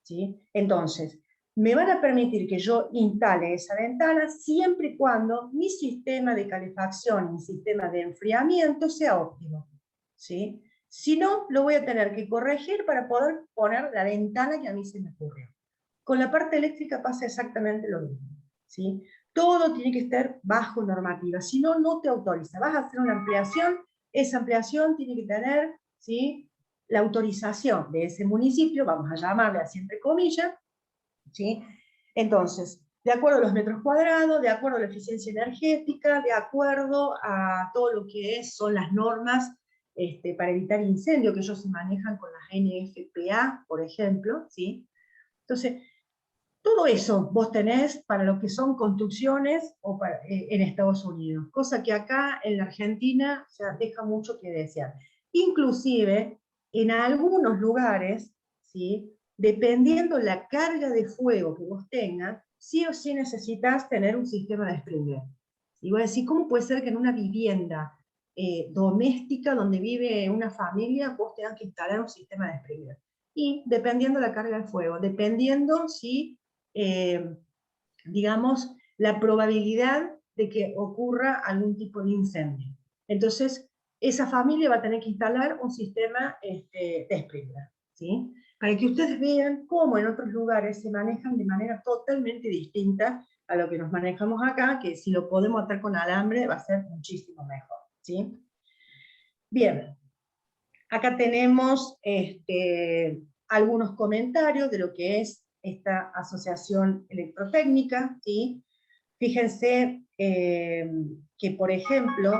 ¿sí? Entonces, me van a permitir que yo instale esa ventana siempre y cuando mi sistema de calefacción, mi sistema de enfriamiento sea óptimo, ¿sí? Si no, lo voy a tener que corregir para poder poner la ventana que a mí se me ocurrió. Con la parte eléctrica pasa exactamente lo mismo, ¿sí? Todo tiene que estar bajo normativa, si no, no te autoriza. Vas a hacer una ampliación, esa ampliación tiene que tener, ¿sí?, la autorización de ese municipio, vamos a llamarle así entre comillas, ¿sí? Entonces, de acuerdo a los metros cuadrados, de acuerdo a la eficiencia energética, de acuerdo a todo lo que son las normas para evitar incendio, que ellos se manejan con las NFPA, por ejemplo, ¿sí? Entonces, todo eso vos tenés para lo que son construcciones o en Estados Unidos, cosa que acá en la Argentina deja mucho que desear. Inclusive, en algunos lugares, ¿sí?, dependiendo la carga de fuego que vos tengas, sí o sí necesitas tener un sistema de sprinkler. Y voy a decir, ¿cómo puede ser que en una vivienda doméstica donde vive una familia vos tengas que instalar un sistema de sprinkler? Y dependiendo la carga de fuego, dependiendo si digamos, la probabilidad de que ocurra algún tipo de incendio. Entonces, esa familia va a tener que instalar un sistema de sprinkler, ¿sí? Para que ustedes vean cómo en otros lugares se manejan de manera totalmente distinta a lo que nos manejamos acá, que si lo podemos atar con alambre va a ser muchísimo mejor, ¿sí? Bien, acá tenemos algunos comentarios de lo que es esta asociación electrotécnica, ¿sí? Fíjense que, por ejemplo,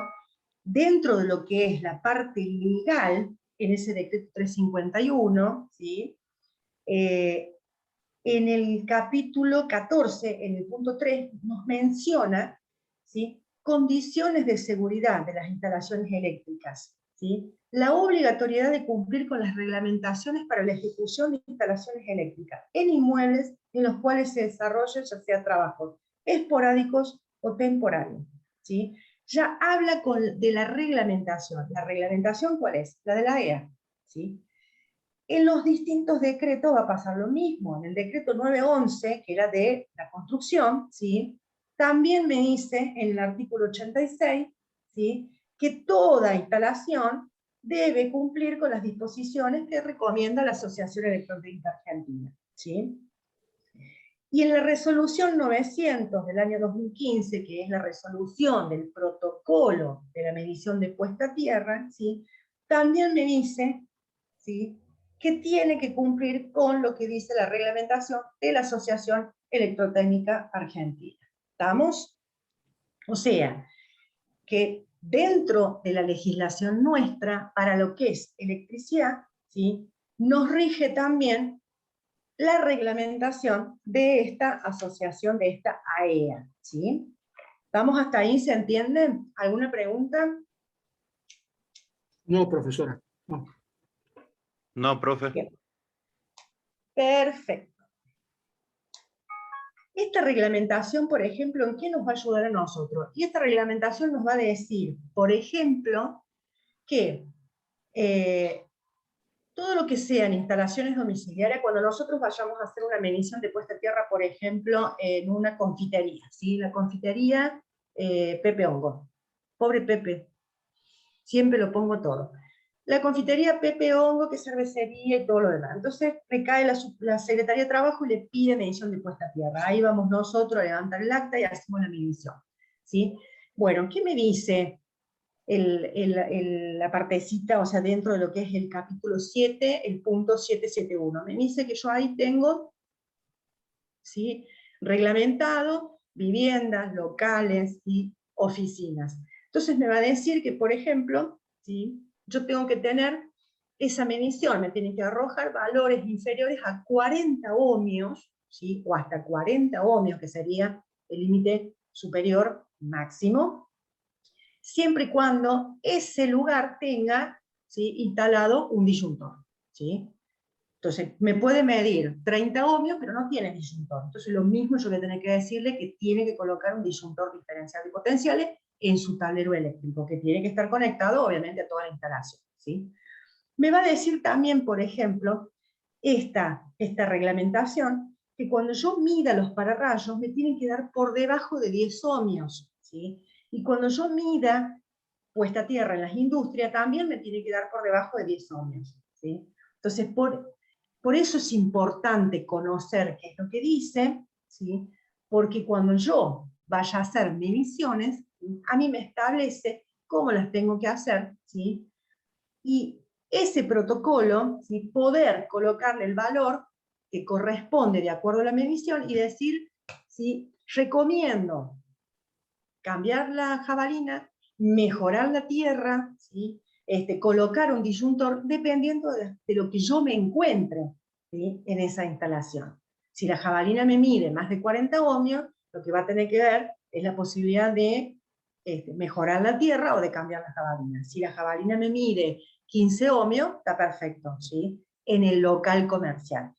dentro de lo que es la parte legal, en ese decreto 351, ¿sí?, en el capítulo 14, en el punto 3, nos menciona, ¿sí?, condiciones de seguridad de las instalaciones eléctricas, ¿sí?, la obligatoriedad de cumplir con las reglamentaciones para la ejecución de instalaciones eléctricas en inmuebles en los cuales se desarrollen ya sea trabajos esporádicos o temporarios, ¿sí? Ya habla de la reglamentación. ¿La reglamentación cuál es? La de la AEA, ¿sí? En los distintos decretos va a pasar lo mismo. En el decreto 911, que era de la construcción, ¿sí?, también me dice en el artículo 86, ¿sí?, que toda instalación debe cumplir con las disposiciones que recomienda la Asociación Electrotécnica Argentina, ¿sí? Y en la resolución 900 del año 2015, que es la resolución del protocolo de la medición de puesta a tierra, ¿sí?, también me dice, ¿sí?, que tiene que cumplir con lo que dice la reglamentación de la Asociación Electrotécnica Argentina. ¿Estamos? O sea, que dentro de la legislación nuestra, para lo que es electricidad, ¿sí?, nos rige también la reglamentación de esta asociación, de esta AEA, ¿sí? ¿Estamos hasta ahí? ¿Se entiende? ¿Alguna pregunta? No, profesora. No. No, profe. Bien. Perfecto. Esta reglamentación, por ejemplo, ¿en qué nos va a ayudar a nosotros? Y esta reglamentación nos va a decir, por ejemplo, que todo lo que sean instalaciones domiciliarias, cuando nosotros vayamos a hacer una medición de puesta a tierra, por ejemplo, en una confitería, ¿sí? La confitería Pepe Hongo. Pobre Pepe, siempre lo pongo todo. La confitería Pepe Hongo, que es cervecería y todo lo demás. Entonces recae la Secretaría de Trabajo y le pide medición de puesta a tierra. Ahí vamos nosotros a levantar el acta y hacemos la medición, ¿sí? Bueno, ¿qué me dice la partecita, o sea, dentro de lo que es el capítulo 7, el punto 771? Me dice que yo ahí tengo, ¿sí?, reglamentado viviendas, locales y oficinas. Entonces me va a decir que, por ejemplo, ¿sí?, yo tengo que tener esa medición, me tienen que arrojar valores inferiores a 40 ohmios, ¿sí?, o hasta 40 ohmios, que sería el límite superior máximo, siempre y cuando ese lugar tenga, ¿sí?, instalado un disyuntor, ¿sí? Entonces, me puede medir 30 ohmios, pero no tiene disyuntor. Entonces, lo mismo yo voy a tener que decirle que tiene que colocar un disyuntor diferencial de potenciales en su tablero eléctrico, que tiene que estar conectado, obviamente, a toda la instalación, ¿sí? Me va a decir también, por ejemplo, esta reglamentación, que cuando yo mida los pararrayos, me tienen que dar por debajo de 10 ohmios, ¿sí? Y cuando yo mida puesta a tierra en las industrias, también me tiene que dar por debajo de 10 ohmios, ¿sí? Entonces, por eso es importante conocer qué es lo que dice, ¿sí? Porque cuando yo vaya a hacer mediciones, a mí me establece cómo las tengo que hacer, ¿sí? Y ese protocolo, ¿sí?, poder colocarle el valor que corresponde de acuerdo a la medición y decir, ¿sí?, recomiendo cambiar la jabalina, mejorar la tierra, ¿sí?, colocar un disyuntor dependiendo de lo que yo me encuentre, ¿sí?, en esa instalación. Si la jabalina me mide más de 40 ohmios, lo que va a tener que ver es la posibilidad de mejorar la tierra o de cambiar la jabalina. Si la jabalina me mide 15 ohmios, está perfecto, ¿sí?, en el local comercial.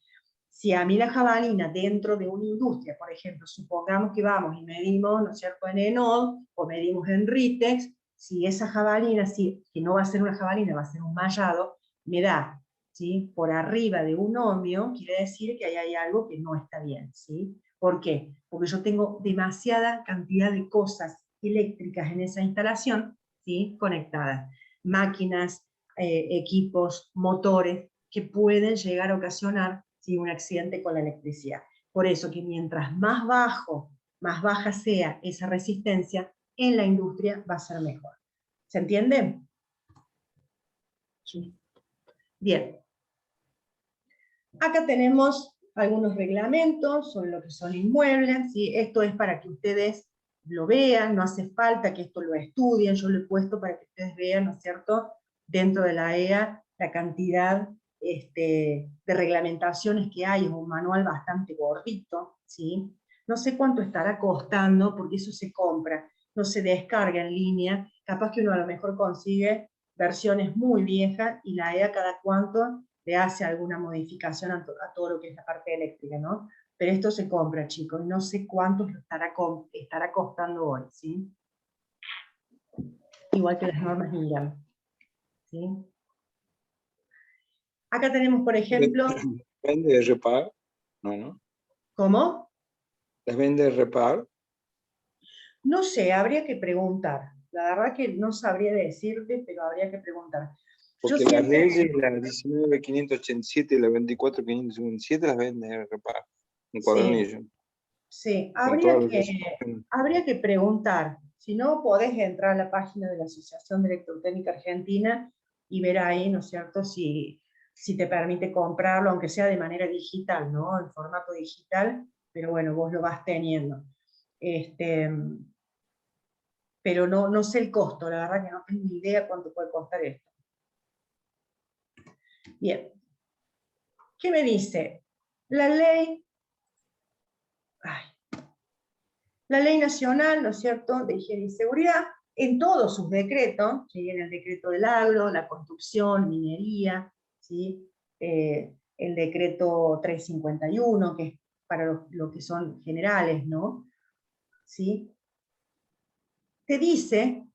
Si a mí la jabalina dentro de una industria, por ejemplo, supongamos que vamos y medimos, ¿no es cierto?, en Enol, o medimos en Ritex, si esa jabalina, que no va a ser una jabalina, va a ser un mallado, me da, ¿sí?, por arriba de 1 ohmio, quiere decir que ahí hay algo que no está bien, ¿sí? ¿Por qué? Porque yo tengo demasiada cantidad de cosas eléctricas en esa instalación, ¿sí?, conectadas. Máquinas, equipos, motores, que pueden llegar a ocasionar, ¿sí?, un accidente con la electricidad. Por eso que mientras más baja sea esa resistencia, en la industria va a ser mejor. ¿Se entiende? Sí. Bien. Acá tenemos algunos reglamentos sobre lo que son inmuebles, ¿sí? Esto es para que ustedes lo vean, no hace falta que esto lo estudien, yo lo he puesto para que ustedes vean, ¿no es cierto?, dentro de la AEA, la cantidad de reglamentaciones que hay, es un manual bastante gordito, ¿sí? No sé cuánto estará costando, porque eso se compra, no se descarga en línea, capaz que uno a lo mejor consigue versiones muy viejas, y la AEA cada cuánto le hace alguna modificación a todo lo que es la parte eléctrica, ¿no? Pero esto se compra, chicos, no sé cuánto estará costando hoy, ¿sí? Igual que las normas IRAM, ¿sí? Acá tenemos, por ejemplo... ¿Vende Repar? No, ¿no? ¿Cómo? ¿Las vende Repar? No sé, habría que preguntar. La verdad que no sabría decirte, pero habría que preguntar. Yo Porque las siempre, leyes, la 19.587 y la 24.557 las venden reparadas, un sí, cuadernillo, sí, con todas las resoluciones. habría que preguntar. Si no, podés entrar a la página de la Asociación de Electrotécnica Argentina y ver ahí, ¿no es cierto?, si te permite comprarlo, aunque sea de manera digital, ¿no?, en formato digital, pero bueno, vos lo vas teniendo. Pero no sé el costo, la verdad que no tengo ni idea cuánto puede costar esto. Bien. ¿Qué me dice? La ley nacional, ¿no es cierto?, de higiene y seguridad, en todos sus decretos, ¿sí?, en el decreto del agro, la construcción, minería, ¿sí?, el decreto 351, que es para lo que son generales, ¿no?, ¿sí?, te dice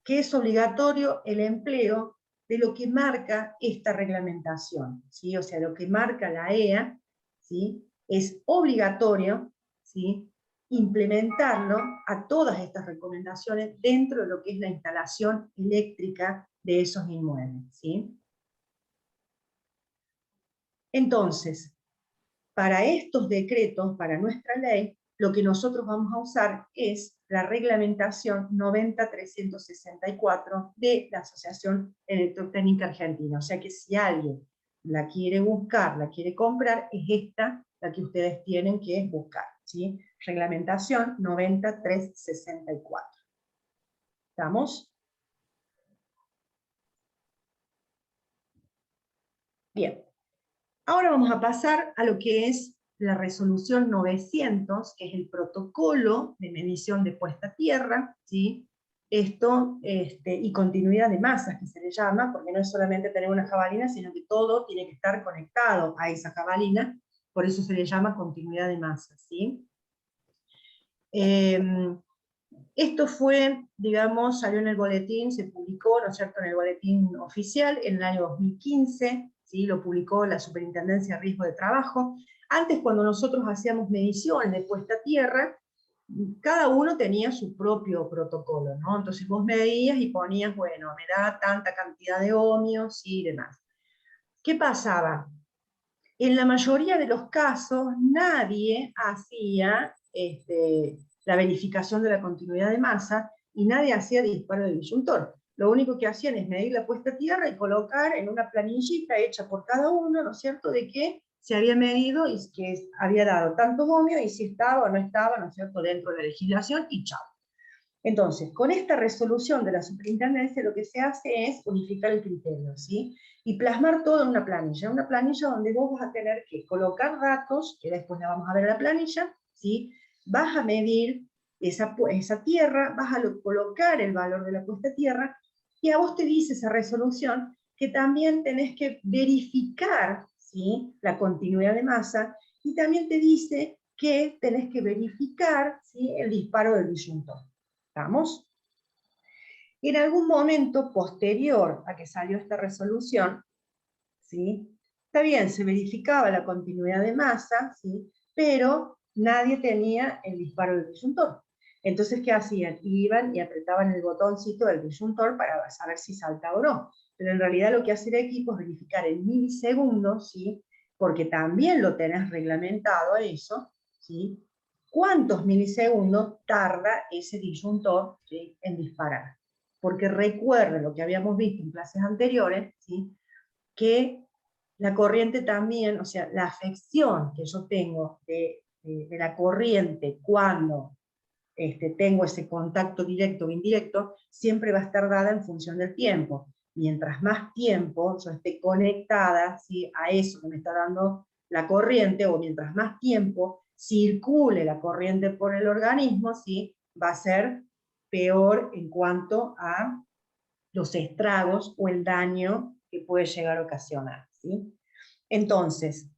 que es obligatorio el empleo de lo que marca esta reglamentación, ¿sí? O sea, lo que marca la EA, ¿sí?, es obligatorio, ¿sí?, implementarlo a todas estas recomendaciones dentro de lo que es la instalación eléctrica de esos inmuebles, ¿sí? Entonces, para estos decretos, para nuestra ley, lo que nosotros vamos a usar es la reglamentación 90.364 de la Asociación Electrotécnica Argentina. O sea que si alguien la quiere buscar, la quiere comprar, es esta la que ustedes tienen que buscar, ¿sí? Reglamentación 90.364. ¿Estamos? Bien. Ahora vamos a pasar a lo que es la resolución 900, que es el protocolo de medición de puesta a tierra, ¿sí? Esto, y continuidad de masas, que se le llama, porque no es solamente tener una jabalina, sino que todo tiene que estar conectado a esa jabalina, por eso se le llama continuidad de masas, ¿sí? Esto fue, digamos, salió en el boletín, se publicó, ¿no es cierto?, en el boletín oficial en el año 2015, ¿sí? Lo publicó la Superintendencia de Riesgo de Trabajo. Antes, cuando nosotros hacíamos mediciones de puesta a tierra, cada uno tenía su propio protocolo, ¿no? Entonces vos medías y ponías, bueno, me da tanta cantidad de ohmios y demás. ¿Qué pasaba? En la mayoría de los casos, nadie hacía la verificación de la continuidad de masa y nadie hacía disparo de disyuntor. Lo único que hacían es medir la puesta a tierra y colocar en una planillita hecha por cada uno, ¿no es cierto?, de que se había medido y que había dado tanto ohmio y si estaba o no estaba, ¿no es cierto?, dentro de la legislación y chao. Entonces, con esta resolución de la superintendencia lo que se hace es unificar el criterio, ¿sí? Y plasmar todo en una planilla donde vos vas a tener que colocar datos, que después la vamos a ver en la planilla, ¿sí? Vas a medir esa tierra, vas a colocar el valor de la puesta a tierra, y a vos te dice esa resolución que también tenés que verificar, ¿sí?, la continuidad de masa, y también te dice que tenés que verificar, ¿sí?, el disparo del disyuntor. ¿Estamos? En algún momento posterior a que salió esta resolución, ¿sí?, está bien, se verificaba la continuidad de masa, ¿sí?, pero nadie tenía el disparo del disyuntor. Entonces, ¿qué hacían? Iban y apretaban el botoncito del disyuntor para saber si saltaba o no. Pero en realidad lo que hace el equipo es verificar en milisegundos, ¿sí?, porque también lo tenés reglamentado a eso, ¿sí?, cuántos milisegundos tarda ese disyuntor, ¿sí?, en disparar. Porque recuerden lo que habíamos visto en clases anteriores, ¿sí?, que la corriente también, o sea, la afección que yo tengo de la corriente cuando tengo ese contacto directo o indirecto, siempre va a estar dada en función del tiempo. Mientras más tiempo yo esté conectada, ¿sí?, a eso que me está dando la corriente, o mientras más tiempo circule la corriente por el organismo, ¿sí?, va a ser peor en cuanto a los estragos o el daño que puede llegar a ocasionar, ¿sí? Entonces,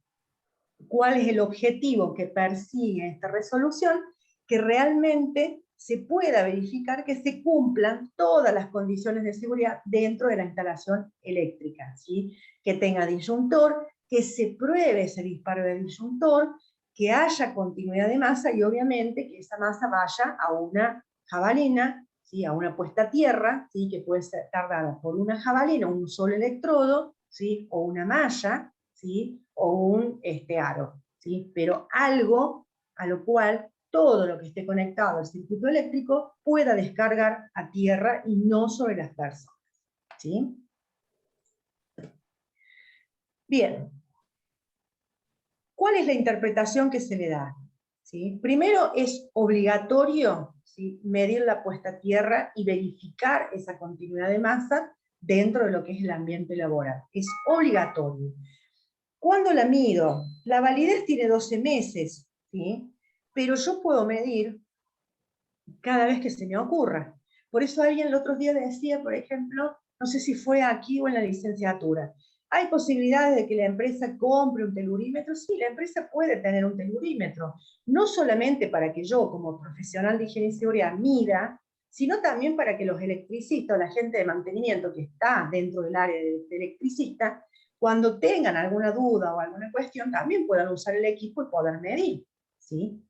¿cuál es el objetivo que persigue esta resolución? Que realmente se pueda verificar que se cumplan todas las condiciones de seguridad dentro de la instalación eléctrica, ¿sí? Que tenga disyuntor, que se pruebe ese disparo de disyuntor, que haya continuidad de masa y obviamente que esa masa vaya a una jabalina, ¿sí? A una puesta a tierra, ¿sí? Que puede estar dada por una jabalina, un solo electrodo, ¿sí? O una malla, ¿sí? O un aro, ¿sí? Pero algo a lo cual todo lo que esté conectado al circuito eléctrico pueda descargar a tierra y no sobre las personas, ¿sí? Bien. ¿Cuál es la interpretación que se le da? ¿Sí? Primero, es obligatorio, ¿sí?, medir la puesta a tierra y verificar esa continuidad de masa dentro de lo que es el ambiente laboral. Es obligatorio. ¿Cuándo la mido? La validez tiene 12 meses, ¿sí? Pero yo puedo medir cada vez que se me ocurra. Por eso alguien el otro día decía, por ejemplo, no sé si fue aquí o en la licenciatura, ¿hay posibilidades de que la empresa compre un telurímetro? Sí, la empresa puede tener un telurímetro, no solamente para que yo, como profesional de higiene y seguridad, mida, sino también para que los electricistas o la gente de mantenimiento que está dentro del área de electricista, cuando tengan alguna duda o alguna cuestión, también puedan usar el equipo y poder medir, ¿sí?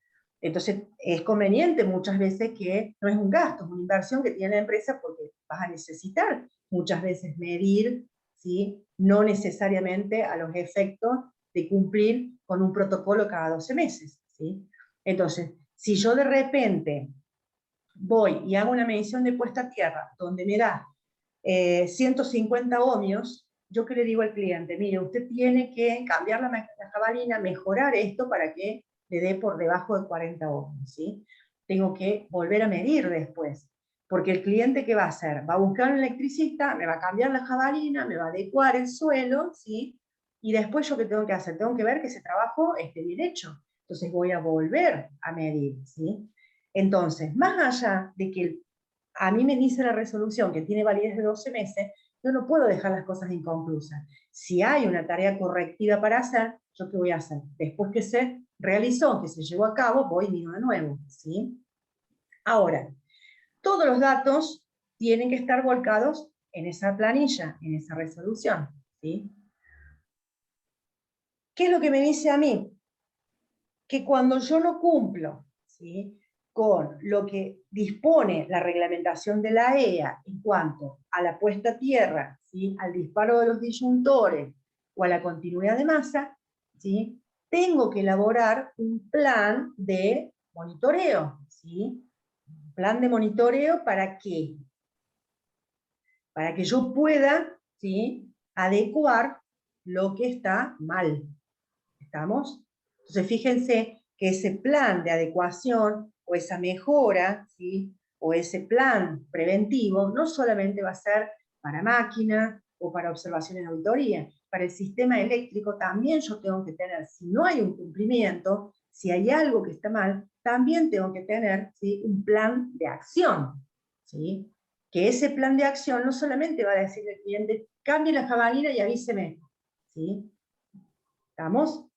Entonces, es conveniente muchas veces que no es un gasto, es una inversión que tiene la empresa porque vas a necesitar muchas veces medir, ¿sí? No necesariamente a los efectos de cumplir con un protocolo cada 12 meses, ¿sí? Entonces, si yo de repente voy y hago una medición de puesta a tierra donde me da 150 ohmios, yo que le digo al cliente, mire, usted tiene que cambiar la jabalina, mejorar esto para que le dé por debajo de 40 ohmios, ¿sí? Tengo que volver a medir después, porque el cliente, ¿qué va a hacer? Va a buscar un electricista, me va a cambiar la jabalina, me va a adecuar el suelo, ¿sí? Y después, ¿yo qué tengo que hacer? Tengo que ver que ese trabajo esté bien hecho. Entonces voy a volver a medir, ¿sí? Entonces, más allá de que a mí me dice la resolución que tiene validez de 12 meses, yo no puedo dejar las cosas inconclusas. Si hay una tarea correctiva para hacer, ¿yo qué voy a hacer? Después que se realizó, que se llevó a cabo, voy y miro de nuevo, ¿sí? Ahora, todos los datos tienen que estar volcados en esa planilla, en esa resolución, ¿sí? ¿Qué es lo que me dice a mí? Que cuando yo no cumplo, ¿sí?, con lo que dispone la reglamentación de la EA en cuanto a la puesta a tierra, ¿sí?, al disparo de los disyuntores o a la continuidad de masa, ¿sí?, tengo que elaborar un plan de monitoreo, ¿sí? Plan de monitoreo, ¿para qué? Para que yo pueda, ¿sí?, adecuar lo que está mal. ¿Estamos? Entonces fíjense que ese plan de adecuación o esa mejora, ¿sí?, o ese plan preventivo no solamente va a ser para máquina o para observaciones de auditoría, para el sistema eléctrico también yo tengo que tener, si no hay un cumplimiento, si hay algo que está mal, también tengo que tener, ¿sí?, un plan de acción, ¿sí? Que ese plan de acción no solamente va a decirle al cliente, cambie la jabalina y avíseme, ¿sí? ¿Estamos?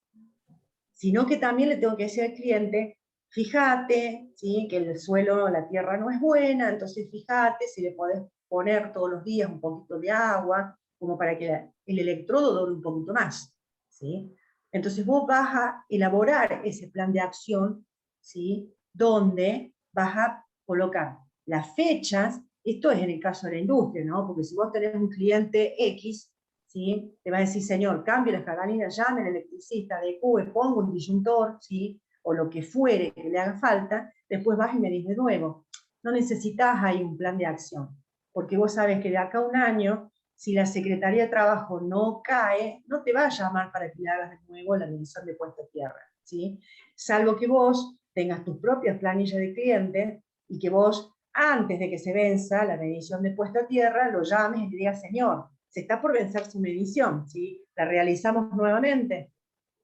Sino que también le tengo que decir al cliente, fíjate, ¿sí?, que el suelo, la tierra no es buena, entonces fíjate si le podés poner todos los días un poquito de agua, como para que el electrodo dure un poquito más, ¿sí? Entonces vos vas a elaborar ese plan de acción, ¿sí?, donde vas a colocar las fechas, esto es en el caso de la industria, ¿no? Porque si vos tenés un cliente X, ¿sí?, te va a decir, señor, cambie la jabalina, llame al electricista, adecue, ponga un disyuntor, ¿sí?, o lo que fuere que le haga falta, después vas y medís de nuevo. No necesitas ahí un plan de acción, porque vos sabés que de acá a un año, si la Secretaría de Trabajo no cae, no te va a llamar para que le hagas de nuevo la medición de puesta a tierra, ¿sí? Salvo que vos tengas tus propias planillas de clientes y que vos, antes de que se venza la medición de puesta a tierra, lo llames y le digas, señor, se está por vencer su medición, ¿sí?, la realizamos nuevamente.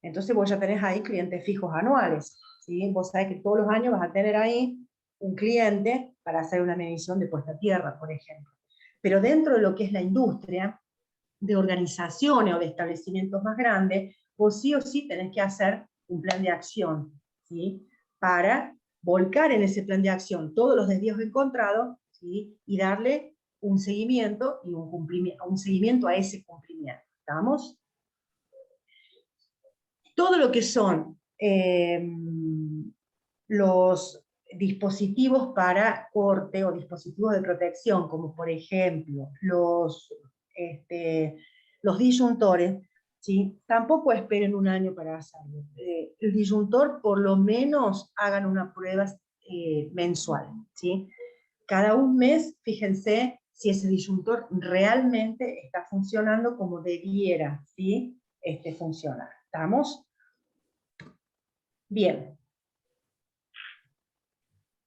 Entonces vos ya tenés ahí clientes fijos anuales, ¿sí? Vos sabés que todos los años vas a tener ahí un cliente para hacer una medición de puesta a tierra, por ejemplo. Pero dentro de lo que es la industria, de organizaciones o de establecimientos más grandes, vos sí o sí tenés que hacer un plan de acción, ¿sí?, para volcar en ese plan de acción todos los desvíos encontrados, ¿sí?, y darle un seguimiento y un seguimiento a ese cumplimiento. ¿Estamos? Todo lo que son los dispositivos para corte o dispositivos de protección, como por ejemplo los disyuntores, ¿sí? Tampoco esperen un año para hacerlo. El disyuntor, por lo menos, hagan una prueba mensual, ¿sí? Cada un mes, fíjense si ese disyuntor realmente está funcionando como debiera, ¿sí? Funcionar. ¿Estamos? Bien.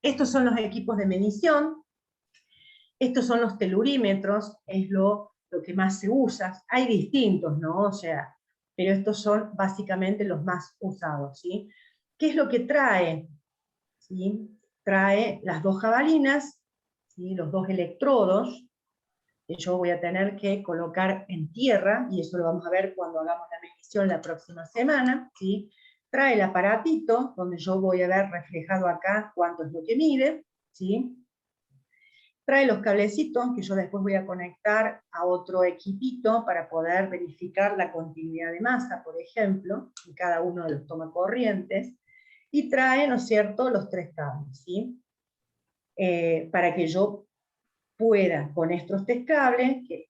Estos son los equipos de medición. Estos son los telurímetros, es lo que más se usa. Hay distintos, ¿no? O sea, pero estos son básicamente los más usados, ¿sí? ¿Qué es lo que trae? ¿Sí? Trae las dos jabalinas, ¿sí? Los dos electrodos, que yo voy a tener que colocar en tierra, y eso lo vamos a ver cuando hagamos la medición la próxima semana, ¿sí? Trae el aparatito, donde yo voy a ver reflejado acá cuánto es lo que mide, ¿sí? Trae los cablecitos que yo después voy a conectar a otro equipito para poder verificar la continuidad de masa, por ejemplo, en cada uno de los tomacorrientes, y trae, ¿no es cierto?, los 3 cables, ¿sí? Para que yo pueda, con estos 3 cables, que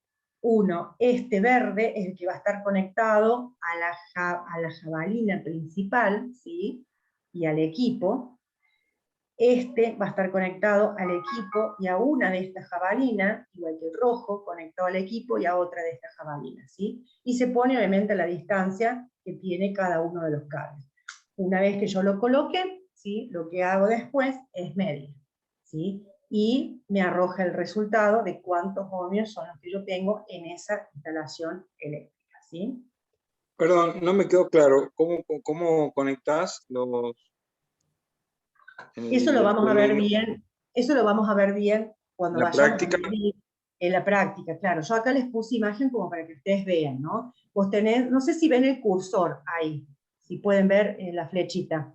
este verde es el que va a estar conectado a la jabalina principal, ¿sí?, y al equipo. Este va a estar conectado al equipo y a una de estas jabalinas, igual que el rojo, conectado al equipo y a otra de estas jabalinas, ¿sí? Y se pone obviamente a la distancia que tiene cada uno de los cables. Una vez que yo lo coloque, ¿sí?, lo que hago después es medir, ¿sí? Y me arroja el resultado de cuántos ohmios son los que yo tengo en esa instalación eléctrica, ¿sí? Perdón, no me quedó claro. ¿Cómo conectás los... Eso lo vamos a ver bien, cuando la vayamos práctica? a medir en la práctica, claro. Yo acá les puse imagen como para que ustedes vean, ¿no? Vos tenés, no sé si ven el cursor ahí, si pueden ver la flechita.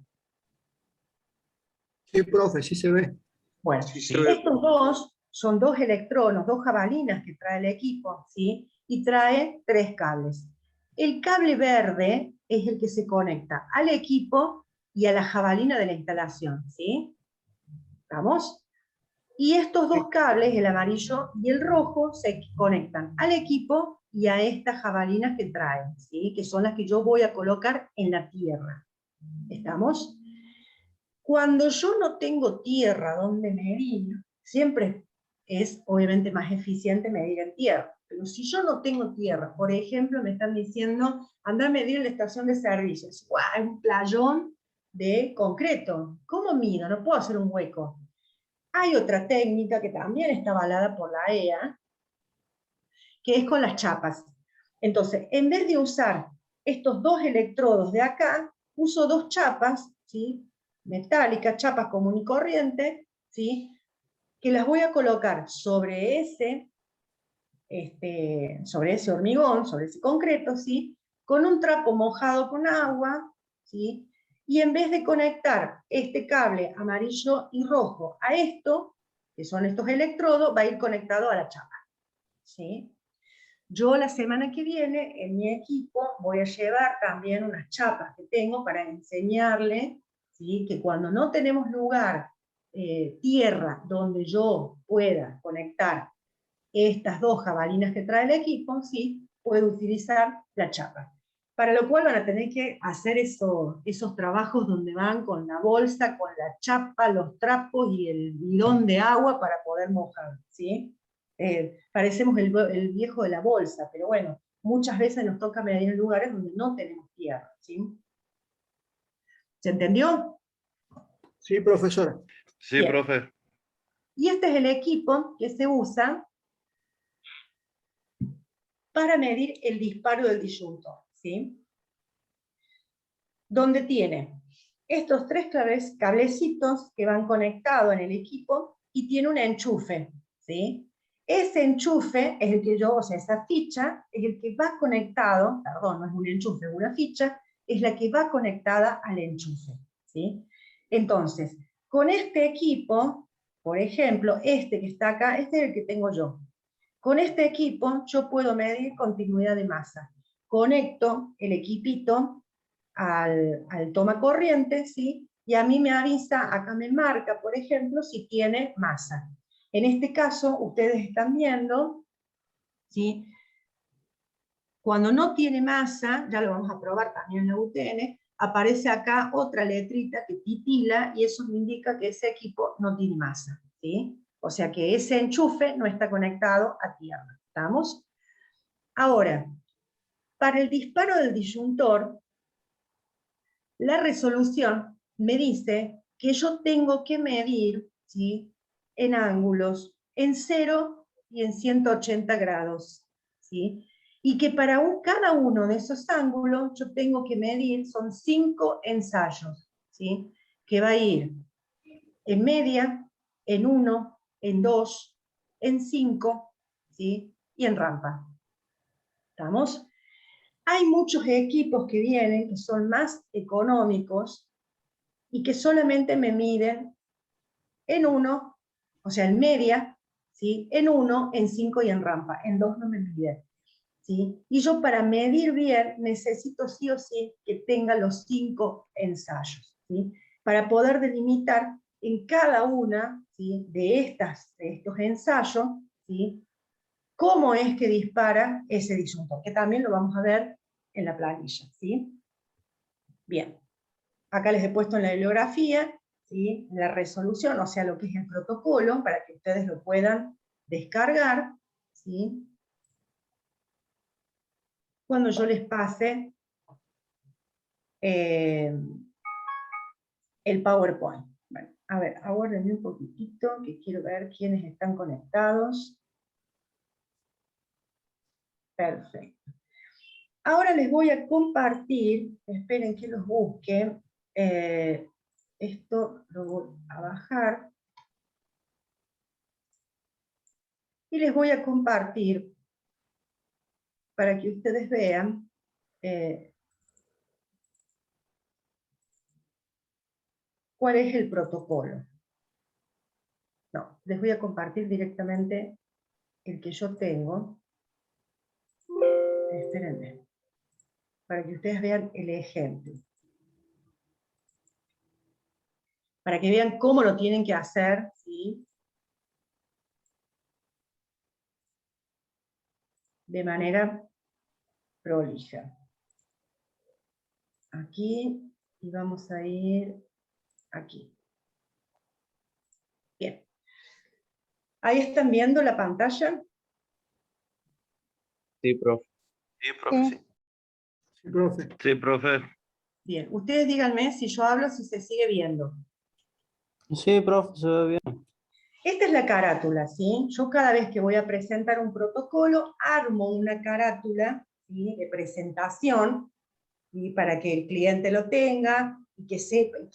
Sí, profe, sí se ve. Bueno, Sí, se ve. estos dos son 2 electronos, 2 jabalinas que trae el equipo, ¿sí? Y trae 3 cables. El cable verde es el que se conecta al equipo y a la jabalina de la instalación, ¿sí? ¿Estamos? Y estos 2 cables, el amarillo y el rojo, se conectan al equipo y a estas jabalinas que traen, ¿sí?, que son las que yo voy a colocar en la tierra. ¿Estamos? Cuando yo no tengo tierra donde medir, siempre es obviamente más eficiente medir en tierra. Pero si yo no tengo tierra, por ejemplo, me están diciendo, anda a medir en la estación de servicios. ¡Guau! Un playón de concreto. ¿Cómo mido? No puedo hacer un hueco. Hay otra técnica que también está avalada por la EA, que es con las chapas. Entonces, en vez de usar estos 2 electrodos de acá, uso 2 chapas, ¿sí?, metálicas, chapas común y corriente, ¿sí?, que las voy a colocar sobre ese hormigón, sobre ese concreto, ¿sí?, con un trapo mojado con agua, ¿sí?, y en vez de conectar este cable amarillo y rojo a esto, que son estos electrodos, va a ir conectado a la chapa, ¿sí? Yo la semana que viene, en mi equipo, voy a llevar también unas chapas que tengo para enseñarle, ¿sí?, que cuando no tenemos lugar, tierra, donde yo pueda conectar estas 2 jabalinas que trae el equipo, ¿sí?, puedo utilizar la chapa. Para lo cual van a tener que hacer esos trabajos donde van con la bolsa, con la chapa, los trapos y el bidón de agua para poder mojar, ¿sí? Parecemos el viejo de la bolsa, pero bueno, muchas veces nos toca medir en lugares donde no tenemos tierra, ¿sí? ¿Se entendió? Sí, profesora. Sí, Bien. profe. Y este es el equipo que se usa para medir el disparo del disyuntor, ¿sí? Donde tiene estos 3 cablecitos que van conectados en el equipo y tiene un enchufe, ¿sí? Ese enchufe es el que yo, o sea, esa ficha es el que va conectado, perdón, no es un enchufe, es una ficha, es la que va conectada al enchufe, ¿sí? Entonces, con este equipo, por ejemplo, este que está acá, este es el que tengo yo. Con este equipo yo puedo medir continuidad de masa. Conecto el equipito al tomacorriente, ¿sí?, y a mí me avisa, acá me marca, por ejemplo, si tiene masa. En este caso, ustedes están viendo, ¿sí? Cuando no tiene masa, ya lo vamos a probar también en la UTN, aparece acá otra letrita que titila, y eso me indica que ese equipo no tiene masa, ¿sí? O sea que ese enchufe no está conectado a tierra, ¿estamos? Ahora, para el disparo del disyuntor, la resolución me dice que yo tengo que medir, ¿sí?, en ángulos, en 0 y en 180 grados, ¿sí? Y que para cada uno de esos ángulos yo tengo que medir, son 5 ensayos, ¿sí?, que va a ir en media, en 1, en 2, en 5, ¿sí?, y en rampa. ¿Estamos? Hay muchos equipos que vienen, que son más económicos, y que solamente me miden en 1, o sea, en media, ¿sí?, en 1, en 5 y en rampa. En 2 no me miden, ¿sí? Y yo para medir bien necesito sí o sí que tenga los 5 ensayos, ¿sí?, para poder delimitar en cada una, ¿sí?, de estos ensayos, ¿sí?, cómo es que dispara ese disyuntor, que también lo vamos a ver en la planilla, ¿sí? Bien. Acá les he puesto en la bibliografía, ¿sí?, la resolución, o sea, lo que es el protocolo, para que ustedes lo puedan descargar, ¿sí?, cuando yo les pase el PowerPoint. Bueno, a ver, aguárdenme un poquitito, que quiero ver quiénes están conectados. Perfecto. Ahora les voy a compartir, esperen que los busque, esto lo voy a bajar, y les voy a compartir para que ustedes vean cuál es el protocolo. No, les voy a compartir directamente el que yo tengo. Espérenme, para que ustedes vean el ejemplo. Para que vean cómo lo tienen que hacer, ¿sí?, de manera prolija. Aquí, y vamos a ir aquí. Bien. ¿Ahí están viendo la pantalla? Sí, profe. Sí, profe, sí. Sí, profe. Sí, profe. Bien, ustedes díganme si yo hablo, si se sigue viendo. Sí, profe, se ve bien. Esta es la carátula, ¿sí? Yo cada vez que voy a presentar un protocolo, armo una carátula, ¿sí?, de presentación, ¿sí?, para que el cliente lo tenga y que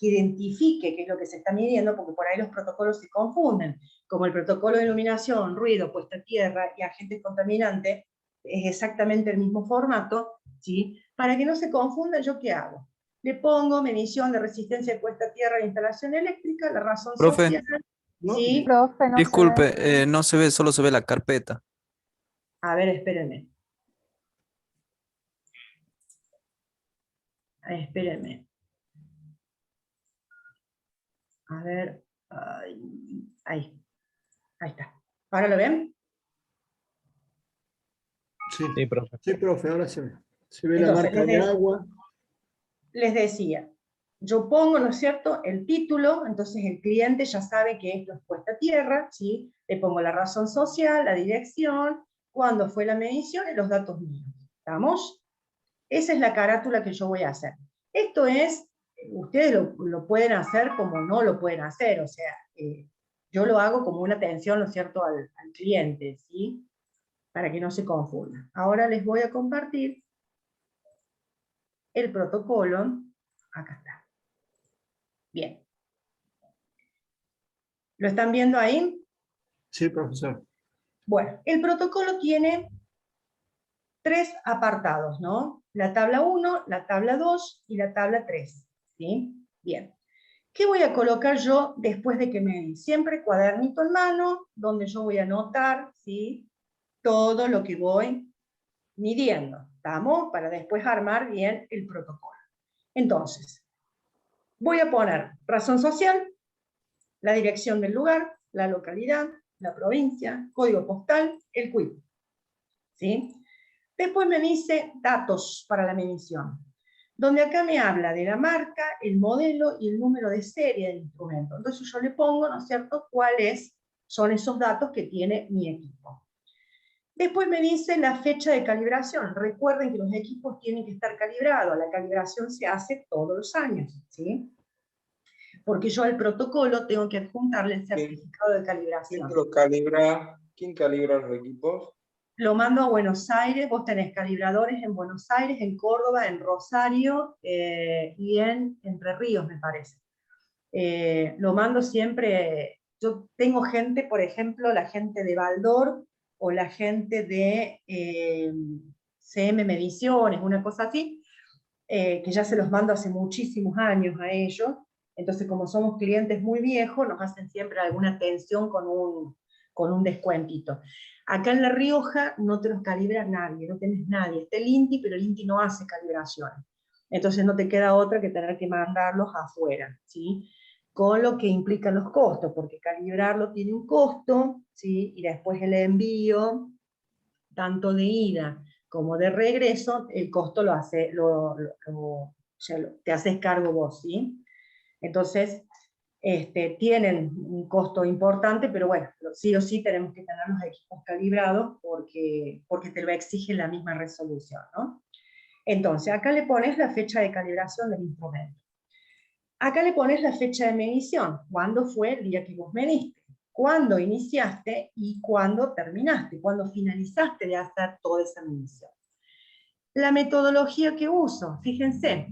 identifique qué es lo que se está midiendo, porque por ahí los protocolos se confunden. Como el protocolo de iluminación, ruido, puesta a tierra y agentes contaminantes, es exactamente el mismo formato, ¿sí? Para que no se confunda, ¿yo qué hago? Le pongo medición de resistencia de puesta a tierra de instalación eléctrica, la razón Profe, social, ¿sí? Profe, no se ve. disculpe, no se ve, solo se ve la carpeta. A ver, espérenme. Espérenme. A ver, ahí está. ¿Ahora lo ven? Sí, Sí, profe. sí, profe, ahora se ve. Se ve la Entonces, marca de agua. les decía, yo pongo, ¿no es cierto?, el título, entonces el cliente ya sabe que esto es puesta a tierra, ¿sí? Le pongo la razón social, la dirección, cuándo fue la medición y los datos míos. ¿Estamos? Esa es la carátula que yo voy a hacer. Esto es, ustedes lo pueden hacer como no lo pueden hacer, o sea, yo lo hago como una atención, ¿no es cierto?, al cliente, ¿sí?, para que no se confunda. Ahora les voy a compartir el protocolo. Acá está. Bien. ¿Lo están viendo ahí? Sí, profesor. Bueno, el protocolo tiene 3 apartados, ¿no? La tabla 1, la tabla 2 y la tabla 3, ¿sí? Bien. ¿Qué voy a colocar yo después de que medí? Siempre cuadernito en mano, donde yo voy a anotar, ¿sí?, todo lo que voy midiendo, ¿estamos? Para después armar bien el protocolo. Entonces, Voy a poner razón social, la dirección del lugar, la localidad, la provincia, código postal, el quit. ¿Sí? Después me dice datos para la medición, donde acá me habla de la marca, el modelo y el número de serie del instrumento. Entonces yo le pongo, ¿no es cierto?, cuáles son esos datos que tiene mi equipo. Después me dice la fecha de calibración. Recuerden que los equipos tienen que estar calibrados. La calibración se hace todos los años, ¿sí? Porque yo al protocolo tengo que adjuntarle el certificado de calibración. ¿Quién lo calibra? ¿Quién calibra los equipos? Lo mando a Buenos Aires. Vos tenés calibradores en Buenos Aires, en Córdoba, en Rosario y en Entre Ríos, me parece. Lo mando siempre. Yo tengo gente, por ejemplo, la gente de Baldor o la gente de CM Mediciones, una cosa así, que ya se los mando hace muchísimos años a ellos. Entonces, como somos clientes muy viejos, nos hacen siempre alguna atención con un descuentito. Acá en La Rioja no te los calibra nadie, no tenés nadie. Está el INTI, pero el INTI no hace calibraciones. Entonces no te queda otra que tener que mandarlos afuera, ¿sí? Con lo que implican los costos, porque calibrarlo tiene un costo, ¿sí? Y después el envío, tanto de ida como de regreso, el costo te haces cargo vos, ¿sí? Entonces, tienen un costo importante, pero bueno, sí o sí tenemos que tener los equipos calibrados porque te lo exige la misma resolución, ¿no? Entonces, acá le pones la fecha de calibración del instrumento. Acá le pones la fecha de medición, cuándo fue el día que vos mediste, cuándo iniciaste y cuándo terminaste, cuándo finalizaste de hacer toda esa medición. La metodología que uso, fíjense,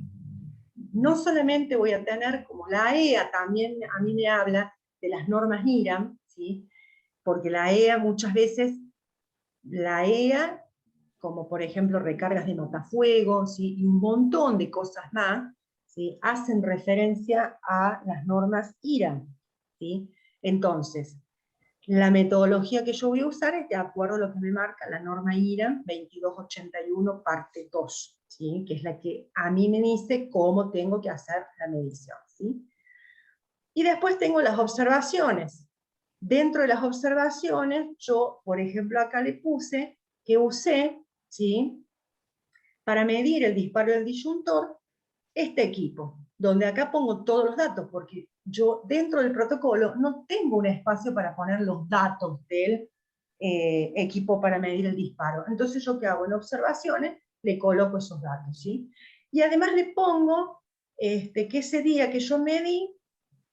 no solamente voy a tener, como la EA también a mí me habla de las normas IRAM, ¿sí? Porque la EA muchas veces, la EA, como por ejemplo recargas de notafuego, ¿sí? Y un montón de cosas más, ¿sí? Hacen referencia a las normas IRAM, ¿sí? Entonces, la metodología que yo voy a usar es de acuerdo a lo que me marca la norma IRAM 2281 parte 2, ¿sí? Que es la que a mí me dice cómo tengo que hacer la medición, ¿sí? Y después tengo las observaciones. Dentro de las observaciones, yo, por ejemplo, acá le puse que usé, ¿sí? Para medir el disparo del disyuntor, este equipo, donde acá pongo todos los datos, porque yo dentro del protocolo no tengo un espacio para poner los datos del equipo para medir el disparo. Entonces yo, ¿qué hago? En observaciones le coloco esos datos, ¿sí? Y además le pongo que ese día que yo medí,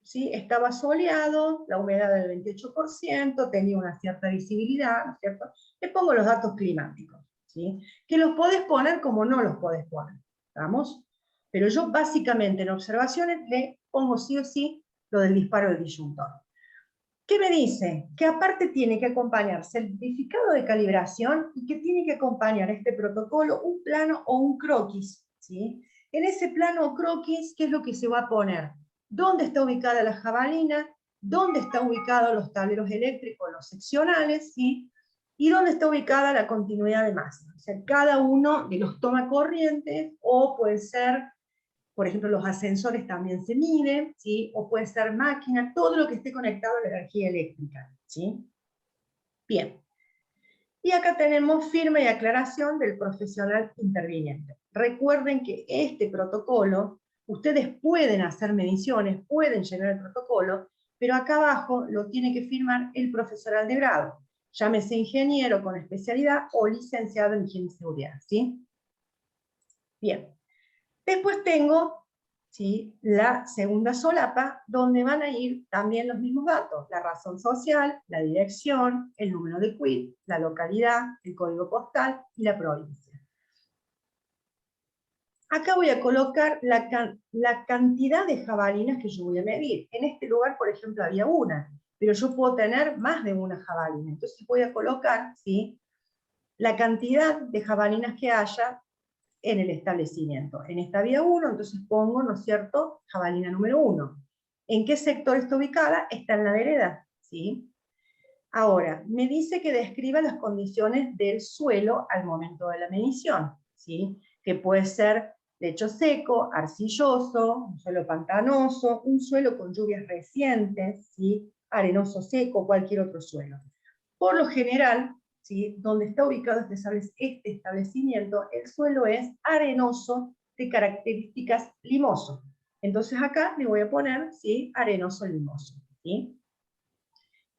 ¿sí? Estaba soleado, la humedad del 28%, tenía una cierta visibilidad, ¿no es cierto? Le pongo los datos climáticos, ¿sí? Que los podés poner como no los podés poner, ¿estamos? Pero yo básicamente en observaciones le pongo sí o sí lo del disparo del disyuntor. ¿Qué me dice? Que aparte tiene que acompañar certificado de calibración y que tiene que acompañar este protocolo un plano o un croquis, ¿sí? En ese plano o croquis, ¿qué es lo que se va a poner? ¿Dónde está ubicada la jabalina? ¿Dónde están ubicados los tableros eléctricos, los seccionales? ¿Sí? ¿Y dónde está ubicada la continuidad de masa? O sea, cada uno de los tomacorrientes, o puede ser, por ejemplo, los ascensores también se miden, ¿sí? O puede ser máquina, todo lo que esté conectado a la energía eléctrica, ¿sí? Bien. Y acá tenemos firma y aclaración del profesional interviniente. Recuerden que este protocolo, ustedes pueden hacer mediciones, pueden llenar el protocolo, pero acá abajo lo tiene que firmar el profesional de grado, llámese ingeniero con especialidad o licenciado en higiene y seguridad, ¿sí? Bien. Después tengo, ¿sí?, la segunda solapa, donde van a ir también los mismos datos, la razón social, la dirección, el número de quit, la localidad, el código postal y la provincia. Acá voy a colocar la cantidad de jabalinas que yo voy a medir. En este lugar, por ejemplo, había una, pero yo puedo tener más de una jabalina. Entonces voy a colocar, ¿sí?, la cantidad de jabalinas que haya en el establecimiento. En esta vía 1, entonces pongo, ¿no es cierto?, jabalina número 1. ¿En qué sector está ubicada? Está en la vereda, ¿sí? Ahora, me dice que describa las condiciones del suelo al momento de la medición, ¿sí? Que puede ser lecho seco, arcilloso, un suelo pantanoso, un suelo con lluvias recientes, ¿sí? Arenoso seco, cualquier otro suelo. Por lo general, ¿sí? Donde está ubicado este establecimiento, el suelo es arenoso de características limoso. Entonces acá le voy a poner, ¿sí? Arenoso limoso, ¿sí?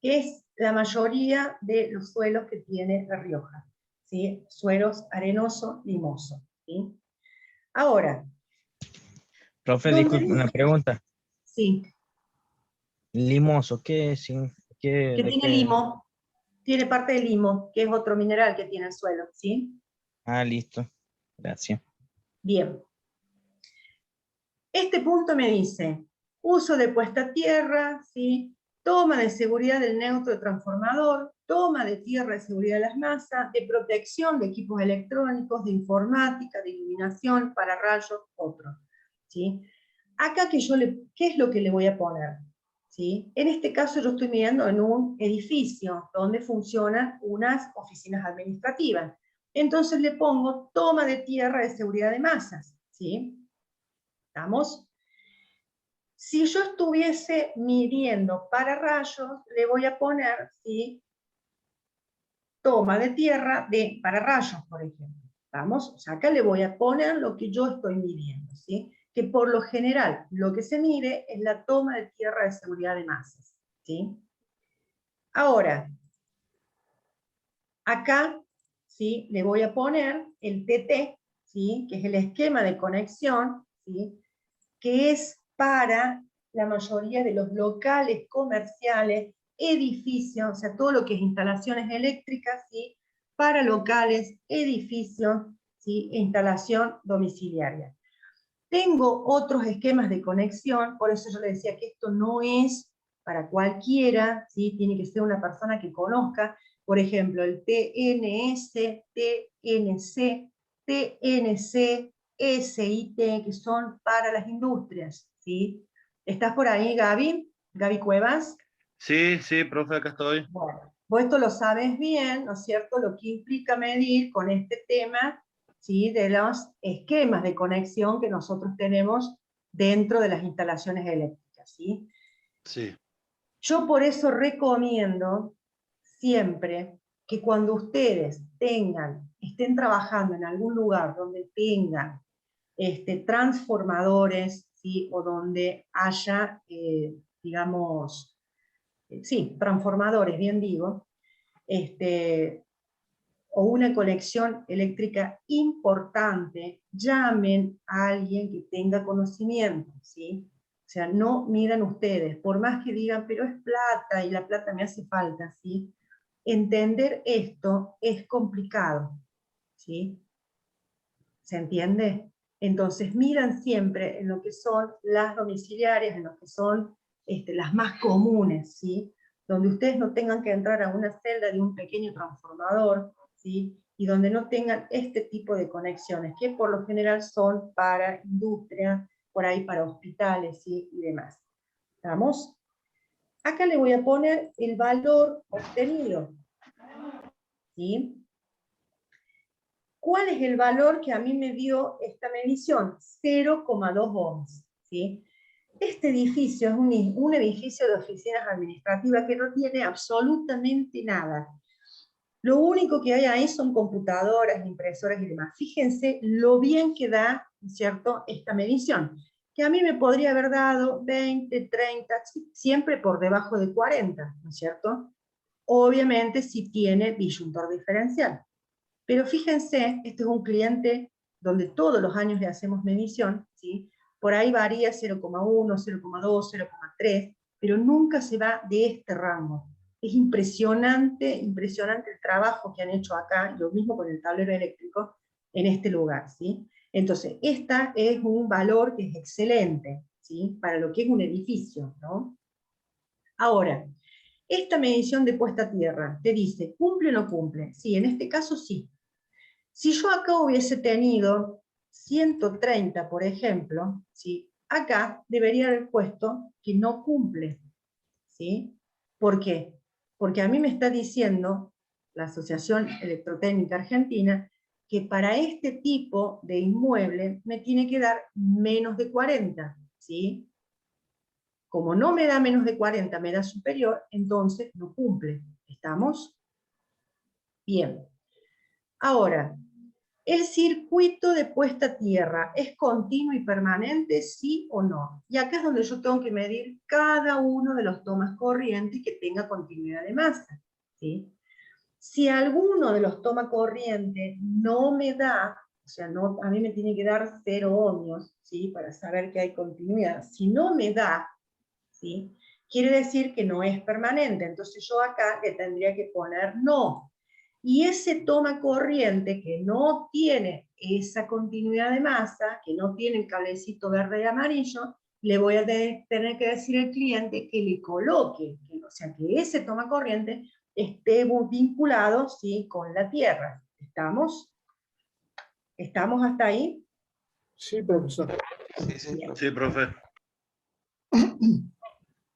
Que es la mayoría de los suelos que tiene La Rioja, ¿sí? Suelos arenoso limoso, ¿sí? Ahora, Profe, disculpe una pregunta. Sí. Limoso, ¿qué es? Que tiene limo, tiene parte de limo, que es otro mineral que tiene el suelo, ¿sí? Ah, listo. Gracias. Bien. Este punto me dice, uso de puesta a tierra, ¿sí? Toma de seguridad del neutro de transformador, toma de tierra de seguridad de las masas, de protección de equipos electrónicos, de informática, de iluminación, para rayos, otro, ¿sí? Acá ¿qué es lo que le voy a poner? ¿Sí? En este caso yo estoy mirando en un edificio donde funcionan unas oficinas administrativas. Entonces le pongo toma de tierra de seguridad de masas, ¿sí? ¿Estamos? Si yo estuviese midiendo para rayos, le voy a poner, ¿sí? Toma de tierra para rayos, por ejemplo. ¿Estamos? O sea, acá le voy a poner lo que yo estoy midiendo, ¿sí? Que por lo general lo que se mide es la toma de tierra de seguridad de masas, ¿sí? Ahora, acá, ¿sí? Le voy a poner el TT, ¿sí? Que es el esquema de conexión, ¿sí? Que es para la mayoría de los locales comerciales, edificios, o sea, todo lo que es instalaciones eléctricas, ¿sí? Para locales, edificios, ¿sí? E instalación domiciliaria. Tengo otros esquemas de conexión, por eso yo le decía que esto no es para cualquiera, ¿sí? Tiene que ser una persona que conozca, por ejemplo, el TNS, TNC, TNC, SIT, que son para las industrias, ¿sí? ¿Estás por ahí, Gaby? ¿Gaby Cuevas? Sí, sí, profe, acá estoy. Bueno, vos esto lo sabes bien, ¿no es cierto? Lo que implica medir con este tema, ¿sí? De los esquemas de conexión que nosotros tenemos dentro de las instalaciones eléctricas, ¿sí? Sí. Yo por eso recomiendo siempre que cuando ustedes estén trabajando en algún lugar donde tengan transformadores, ¿sí? O donde haya, digamos, sí, transformadores, bien digo, o una conexión eléctrica importante, llamen a alguien que tenga conocimiento, ¿sí? O sea, no miran ustedes, por más que digan, pero es plata y la plata me hace falta, ¿sí? Entender esto es complicado, ¿sí? ¿Se entiende? Entonces miran siempre en lo que son las domiciliarias, en lo que son las más comunes, ¿sí? Donde ustedes no tengan que entrar a una celda de un pequeño transformador, ¿sí? Y donde no tengan este tipo de conexiones, que por lo general son para industria, por ahí para hospitales, ¿sí? Y demás. ¿Estamos? Acá le voy a poner el valor obtenido, ¿sí? ¿Cuál es el valor que a mí me dio esta medición? 0,2 ohms, ¿sí? Este edificio es un edificio de oficinas administrativas que no tiene absolutamente nada. Lo único que hay ahí son computadoras, impresoras y demás. Fíjense lo bien que da, ¿cierto?, esta medición, que a mí me podría haber dado 20, 30, siempre por debajo de 40, ¿no es cierto? Obviamente si tiene disyuntor diferencial. Pero fíjense, este es un cliente donde todos los años le hacemos medición, ¿sí? Por ahí varía 0,1, 0,2, 0,3, pero nunca se va de este rango. Es impresionante, impresionante el trabajo que han hecho acá, lo mismo con el tablero eléctrico, en este lugar, ¿sí? Entonces, esta es un valor que es excelente, ¿sí? Para lo que es un edificio, ¿no? Ahora, esta medición de puesta a tierra te dice, ¿cumple o no cumple? Sí, en este caso sí. Si yo acá hubiese tenido 130, por ejemplo, ¿sí? Acá debería haber puesto que no cumple, ¿sí? ¿Por qué? Porque a mí me está diciendo la Asociación Electrotécnica Argentina que para este tipo de inmueble me tiene que dar menos de 40, ¿sí? Como no me da menos de 40, me da superior, entonces no cumple. ¿Estamos? Bien. Ahora, ¿el circuito de puesta a tierra es continuo y permanente, sí o no? Y acá es donde yo tengo que medir cada uno de los tomas corrientes que tenga continuidad de masa, ¿sí? Si alguno de los toma corriente no me da, o sea, no, a mí me tiene que dar 0 ohmios, ¿sí? Para saber que hay continuidad. Si no me da, ¿sí? Quiere decir que no es permanente. Entonces yo acá le tendría que poner no. Y ese toma corriente que no tiene esa continuidad de masa, que no tiene el cablecito verde y amarillo, le voy a tener que decir al cliente que le coloque, o sea, que ese toma corriente esté vinculado, ¿sí? Con la tierra. ¿Estamos? ¿Estamos hasta ahí? Sí, profesor. Sí, profe.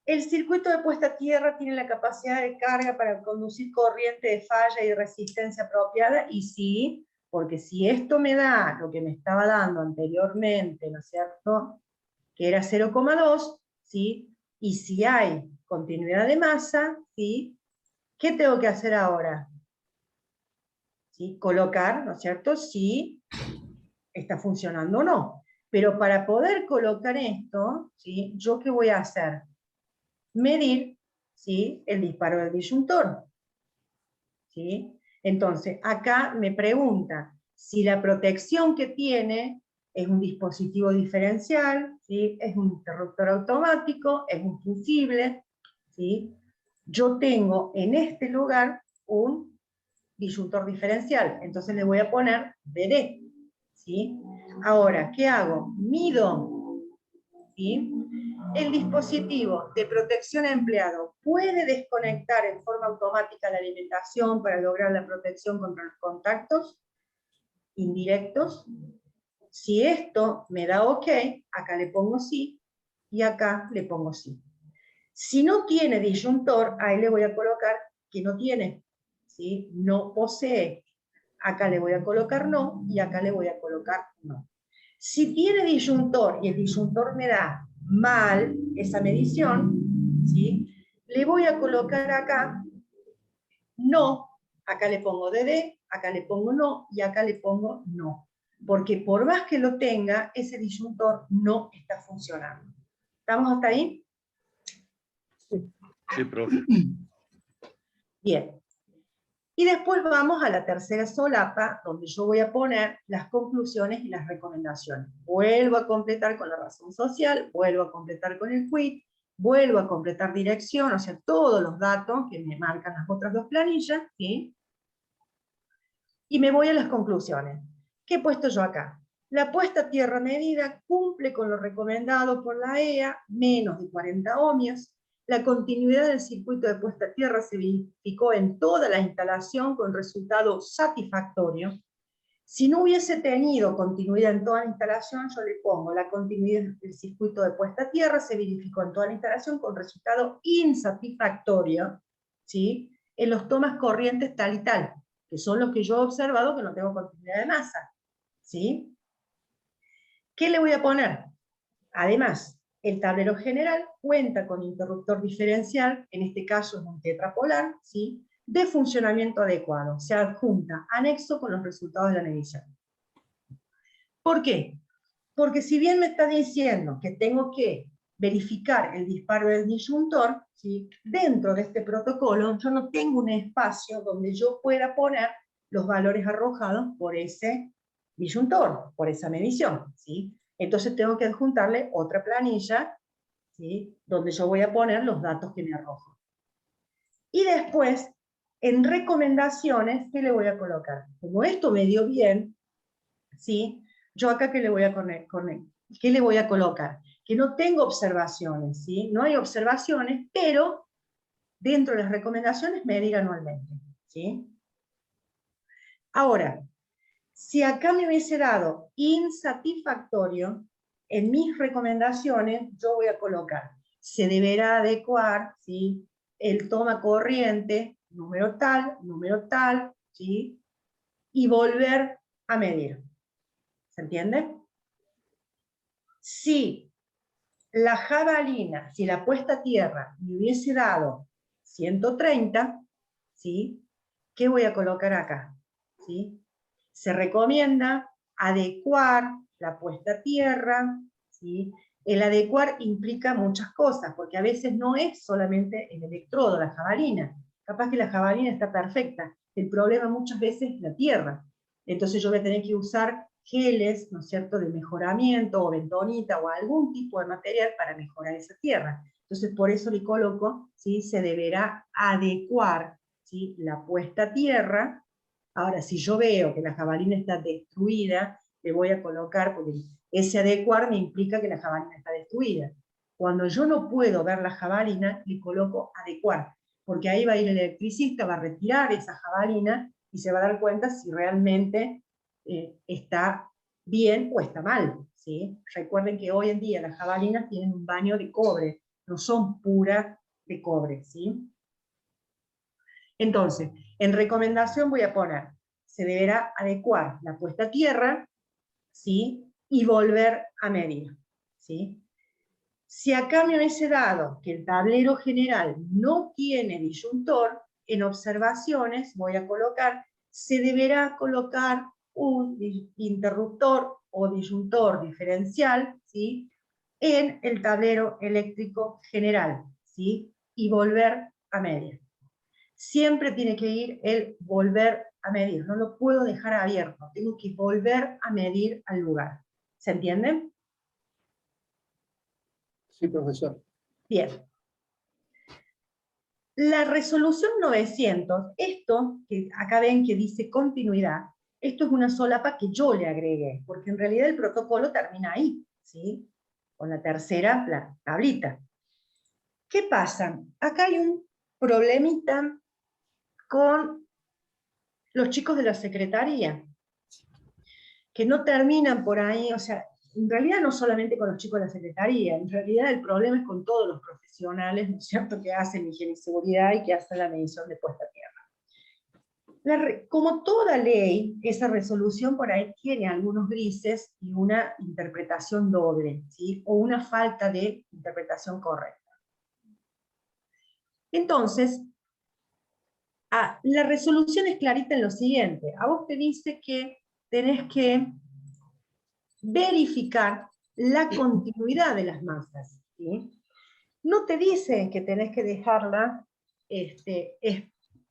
El circuito de puesta a tierra tiene la capacidad de carga para conducir corriente de falla y resistencia apropiada, y sí, porque si esto me da lo que me estaba dando anteriormente, ¿no es cierto?, que era 0,2, ¿sí? Y si hay continuidad de masa, ¿sí? ¿Qué tengo que hacer ahora? ¿Sí? Colocar, ¿no es cierto?, si está funcionando o no. Pero para poder colocar esto, ¿sí? ¿Yo qué voy a hacer? Medir, ¿sí? El disparo del disyuntor, ¿sí? Entonces, acá me pregunta si la protección que tiene es un dispositivo diferencial, ¿sí? Es un interruptor automático, es un fusible, ¿sí? Yo tengo en este lugar un disyuntor diferencial, entonces le voy a poner BD, ¿sí? Ahora, ¿qué hago? Mido, ¿sí? El dispositivo de protección empleado puede desconectar en forma automática la alimentación para lograr la protección contra los contactos indirectos. Si esto me da OK, acá le pongo sí, y acá le pongo sí. Si no tiene disyuntor, ahí le voy a colocar que no tiene, ¿sí? No posee. Acá le voy a colocar no, y acá le voy a colocar no. Si tiene disyuntor, y el disyuntor me da mal esa medición, ¿sí? Le voy a colocar acá no, acá le pongo DD, acá le pongo no, y acá le pongo no. Porque por más que lo tenga, ese disyuntor no está funcionando. ¿Estamos hasta ahí? Sí, profe. Bien. Y después vamos a la tercera solapa, donde yo voy a poner las conclusiones y las recomendaciones. Vuelvo a completar con la razón social, vuelvo a completar con el quit, vuelvo a completar dirección, o sea, todos los datos que me marcan las otras dos planillas, ¿sí? Y me voy a las conclusiones. ¿Qué he puesto yo acá? La puesta a tierra medida cumple con lo recomendado por la EA, menos de 40 ohmios. La continuidad del circuito de puesta a tierra se verificó en toda la instalación con resultado satisfactorio. Si no hubiese tenido continuidad en toda la instalación, yo le pongo la continuidad del circuito de puesta a tierra se verificó en toda la instalación con resultado insatisfactorio, ¿sí? En los tomas corrientes tal y tal, que son los que yo he observado que no tengo continuidad de masa, ¿sí? ¿Qué le voy a poner? Además, el tablero general cuenta con interruptor diferencial, en este caso es un tetrapolar, ¿sí? De funcionamiento adecuado. Se adjunta anexo con los resultados de la medición. ¿Por qué? Porque si bien me está diciendo que tengo que verificar el disparo del disyuntor, ¿sí? Dentro de este protocolo yo no tengo un espacio donde yo pueda poner los valores arrojados por ese disyuntor, por esa medición, ¿sí? Entonces tengo que adjuntarle otra planilla, ¿sí? Donde yo voy a poner los datos que me arrojo. Y después, en recomendaciones, ¿qué le voy a colocar? Como esto me dio bien, ¿sí? Yo acá, ¿qué le voy a ¿qué le voy a colocar? Que no tengo observaciones, ¿sí? No hay observaciones, pero dentro de las recomendaciones medir anualmente, ¿sí? Ahora, si acá me hubiese dado insatisfactorio, en mis recomendaciones yo voy a colocar, se deberá adecuar, ¿sí? El toma corriente, número tal, ¿sí? Y volver a medir. ¿Se entiende? Si la jabalina, si la puesta a tierra me hubiese dado 130, ¿sí? ¿Qué voy a colocar acá? ¿Sí? Se recomienda adecuar la puesta a tierra, ¿sí? El adecuar implica muchas cosas, porque a veces no es solamente el electrodo, la jabalina. Capaz que la jabalina está perfecta. El problema muchas veces es la tierra. Entonces yo voy a tener que usar geles, ¿no es cierto?, de mejoramiento, o bentonita, o algún tipo de material para mejorar esa tierra. Entonces por eso le coloco, ¿sí? Se deberá adecuar, ¿sí? La puesta a tierra. Ahora, si yo veo que la jabalina está destruida, le voy a colocar, porque ese adecuar me implica que la jabalina está destruida. Cuando yo no puedo ver la jabalina, le coloco adecuar, porque ahí va a ir el electricista, va a retirar esa jabalina y se va a dar cuenta si realmente está bien o está mal, ¿sí? Recuerden que hoy en día las jabalinas tienen un baño de cobre, no son puras de cobre, ¿sí? Entonces, en recomendación voy a poner, se deberá adecuar la puesta a tierra, ¿sí? Y volver a medir, ¿sí? Si acá me hubiese dado que el tablero general no tiene disyuntor, en observaciones voy a colocar, se deberá colocar un interruptor o disyuntor diferencial, ¿sí? En el tablero eléctrico general, ¿sí? Y volver a medir. Siempre tiene que ir el volver a medir, no lo puedo dejar abierto, tengo que volver a medir al lugar. ¿Se entiende? Sí, profesor. Bien. La resolución 900, esto que acá ven que dice continuidad, esto es una solapa que yo le agregué, porque en realidad el protocolo termina ahí, ¿sí? Con la tercera la tablita. ¿Qué pasa? Acá hay un problemita con los chicos de la secretaría, que no terminan por ahí, o sea, en realidad no solamente con los chicos de la secretaría, en realidad el problema es con todos los profesionales, ¿no es cierto?, que hacen higiene y seguridad y que hacen la medición de puesta a tierra. Como toda ley, esa resolución por ahí tiene algunos grises y una interpretación doble, ¿sí? O una falta de interpretación correcta. Entonces, la resolución es clarita en lo siguiente. A vos te dice que tenés que verificar la continuidad de las masas, ¿sí? No te dice que tenés que dejarlas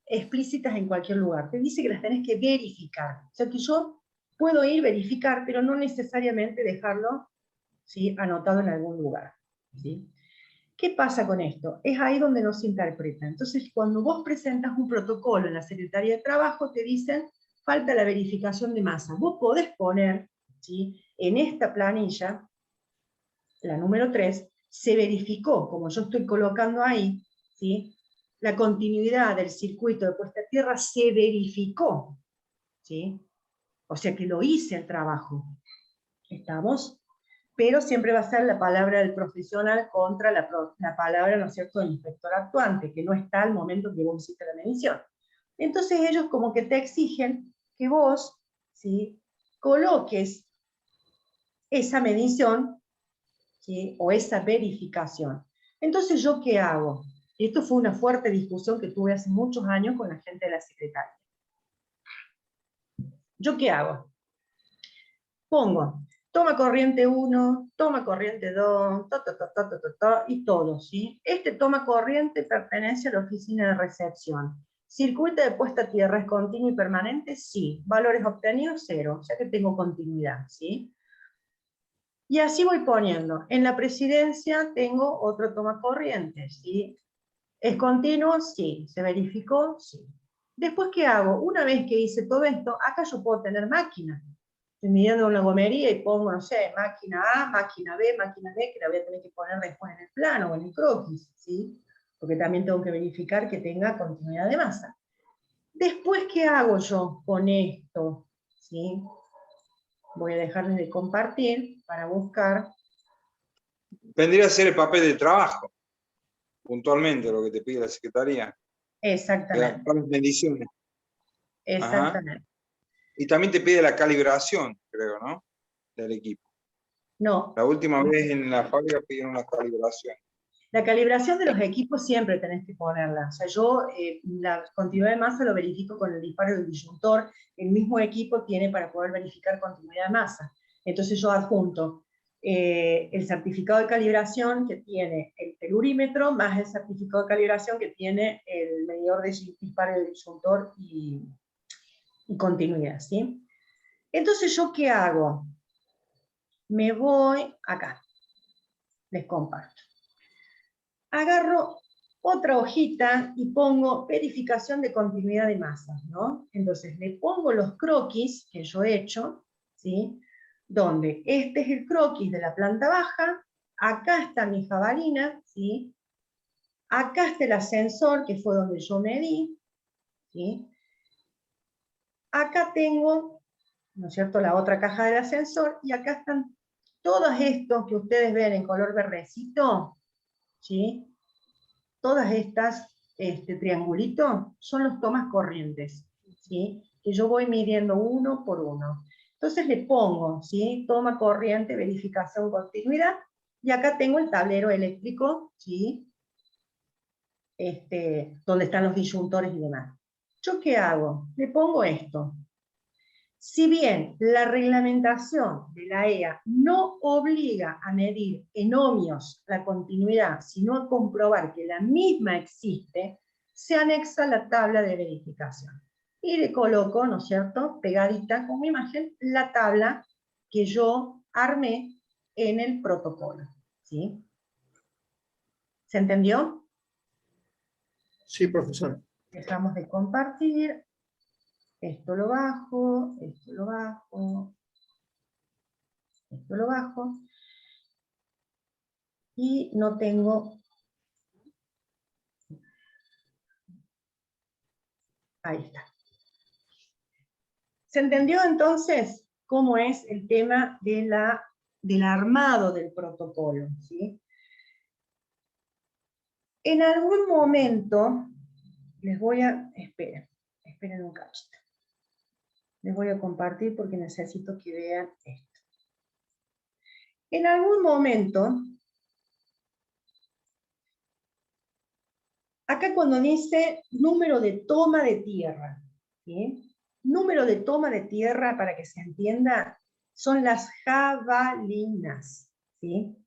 explícitas en cualquier lugar, te dice que las tenés que verificar. O sea que yo puedo ir verificar, pero no necesariamente dejarlo, ¿sí?, anotado en algún lugar, ¿sí? ¿Qué pasa con esto? Es ahí donde no se interpreta. Entonces, cuando vos presentas un protocolo en la Secretaría de Trabajo, te dicen, falta la verificación de masa. Vos podés poner, ¿sí?, en esta planilla, la número 3, se verificó, como yo estoy colocando ahí, ¿sí?, la continuidad del circuito de puesta a tierra se verificó, ¿sí? O sea que lo hice el trabajo. ¿Estamos? Pero siempre va a ser la palabra del profesional contra la palabra, ¿no es cierto?, del inspector actuante, que no está al momento que vos hiciste la medición. Entonces ellos como que te exigen que vos, ¿sí?, coloques esa medición, ¿sí?, o esa verificación. Entonces, ¿yo qué hago? Esto fue una fuerte discusión que tuve hace muchos años con la gente de la secretaria. ¿Yo qué hago? Pongo toma corriente 1, toma corriente 2, y todo, ¿sí? Este toma corriente pertenece a la oficina de recepción. ¿Circuito de puesta a tierra es continuo y permanente? Sí. ¿Valores obtenidos? 0, o sea que tengo continuidad, ¿sí? Y así voy poniendo. En la presidencia tengo otro toma corriente, ¿sí? ¿Es continuo? Sí. ¿Se verificó? Sí. Después, ¿qué hago? Una vez que hice todo esto, acá yo puedo tener máquina. Estoy midiendo una gomería y pongo, no sé, máquina A, máquina B, que la voy a tener que poner después en el plano o en el croquis, ¿sí? Porque también tengo que verificar que tenga continuidad de masa. Después, ¿qué hago yo con esto? ¿Sí? Voy a dejarles de compartir para buscar. Vendría a ser el papel de trabajo, puntualmente, lo que te pide la Secretaría. Exactamente. Las mediciones. Exactamente. Ajá. Y también te pide la calibración, creo, ¿no? Del equipo. No. La última vez en la fábrica pidieron una calibración. La calibración de los equipos siempre tenés que ponerla. O sea, yo la continuidad de masa lo verifico con el disparo del disyuntor. El mismo equipo tiene para poder verificar continuidad de masa. Entonces yo adjunto el certificado de calibración que tiene el telurímetro, más el certificado de calibración que tiene el medidor de disparo del disyuntor y continuidad, ¿sí? Entonces, ¿yo qué hago? Me voy acá. Les comparto. Agarro otra hojita y pongo verificación de continuidad de masas, ¿no? Entonces, le pongo los croquis que yo he hecho, ¿sí? Donde este es el croquis de la planta baja, acá está mi jabalina, ¿sí? Acá está el ascensor, que fue donde yo medí, ¿sí? Acá tengo, ¿no es cierto?, la otra caja del ascensor, y acá están todos estos que ustedes ven en color verdecito, ¿sí? Todas estas triangulitos son los tomas corrientes, ¿sí? Que yo voy midiendo uno por uno. Entonces le pongo, ¿sí? Toma corriente, verificación, continuidad, y acá tengo el tablero eléctrico, ¿sí? Donde están los disyuntores y demás. ¿Yo qué hago? Le pongo esto. Si bien la reglamentación de la EA no obliga a medir en ohmios la continuidad, sino a comprobar que la misma existe, se anexa la tabla de verificación. Y le coloco, ¿no es cierto?, pegadita como imagen, la tabla que yo armé en el protocolo, ¿sí? ¿Se entendió? Sí, profesor. Dejamos de compartir. Esto lo bajo, esto lo bajo, esto lo bajo. Y no tengo... Ahí está. ¿Se entendió entonces cómo es el tema de del armado del protocolo? ¿Sí? En algún momento, les voy a... esperen un cachito. Les voy a compartir porque necesito que vean esto. En algún momento, acá cuando dice número de toma de tierra, ¿sí? Número de toma de tierra, para que se entienda, son las jabalinas, ¿sí?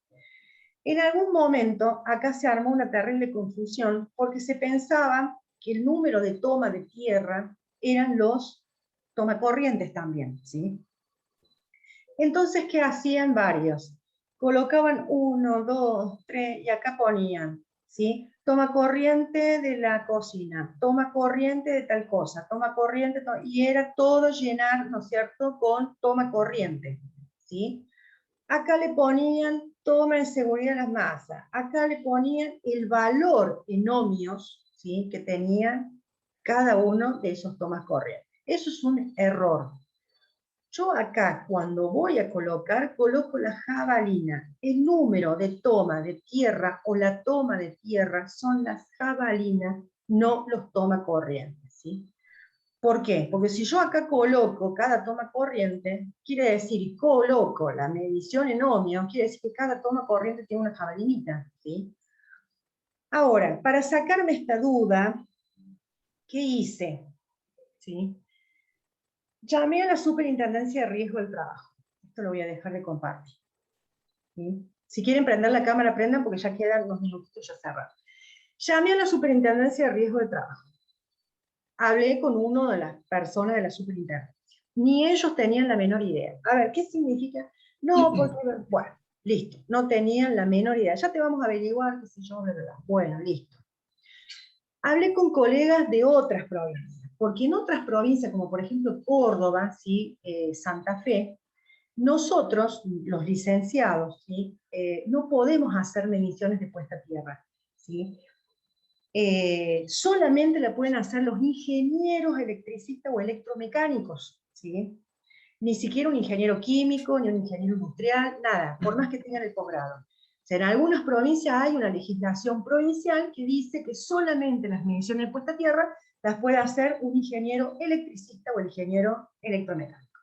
En algún momento, acá se armó una terrible confusión, porque se pensaba que el número de toma de tierra eran los tomacorrientes también, ¿sí? Entonces, ¿qué hacían varios? Colocaban 1, 2, 3, y acá ponían, ¿sí? Toma corriente de la cocina, toma corriente de tal cosa, toma corriente, y era todo llenar, ¿no es cierto?, con toma corriente, ¿sí? Acá le ponían toma de seguridad de las masas, acá le ponían el valor en ohmios, ¿sí?, que tenían cada uno de esos tomas corrientes. Eso es un error. Yo acá, cuando voy a colocar, coloco la jabalina. El número de toma de tierra o la toma de tierra son las jabalinas, no los toma corrientes, ¿sí? ¿Por qué? Porque si yo acá coloco cada toma corriente, quiere decir, coloco la medición en ohmios, quiere decir que cada toma corriente tiene una jabalinita, ¿sí? Ahora, para sacarme esta duda, ¿qué hice? ¿Sí? Llamé a la Superintendencia de Riesgo del Trabajo. Esto lo voy a dejar de compartir. ¿Sí? Si quieren prender la cámara, prendan porque ya quedan unos minutitos ya cerrados. Llamé a la Superintendencia de Riesgo del Trabajo. Hablé con uno de las personas de la Superintendencia. Ni ellos tenían la menor idea. A ver, ¿qué significa? No, porque... Bueno, listo. No tenían la menor idea. Ya te vamos a averiguar, qué sé yo, bla, bla, bla. Bueno, listo. Hablé con colegas de otras provincias. Porque en otras provincias, como por ejemplo Córdoba, ¿sí? Santa Fe, nosotros, los licenciados, ¿sí? No podemos hacer mediciones de puesta a tierra, ¿sí? Solamente la pueden hacer los ingenieros electricistas o electromecánicos, ¿sí? Ni siquiera un ingeniero químico, ni un ingeniero industrial, nada, por más que tengan el posgrado. O sea, en algunas provincias hay una legislación provincial que dice que solamente las mediciones de puesta a tierra las puede hacer un ingeniero electricista o el ingeniero electromecánico.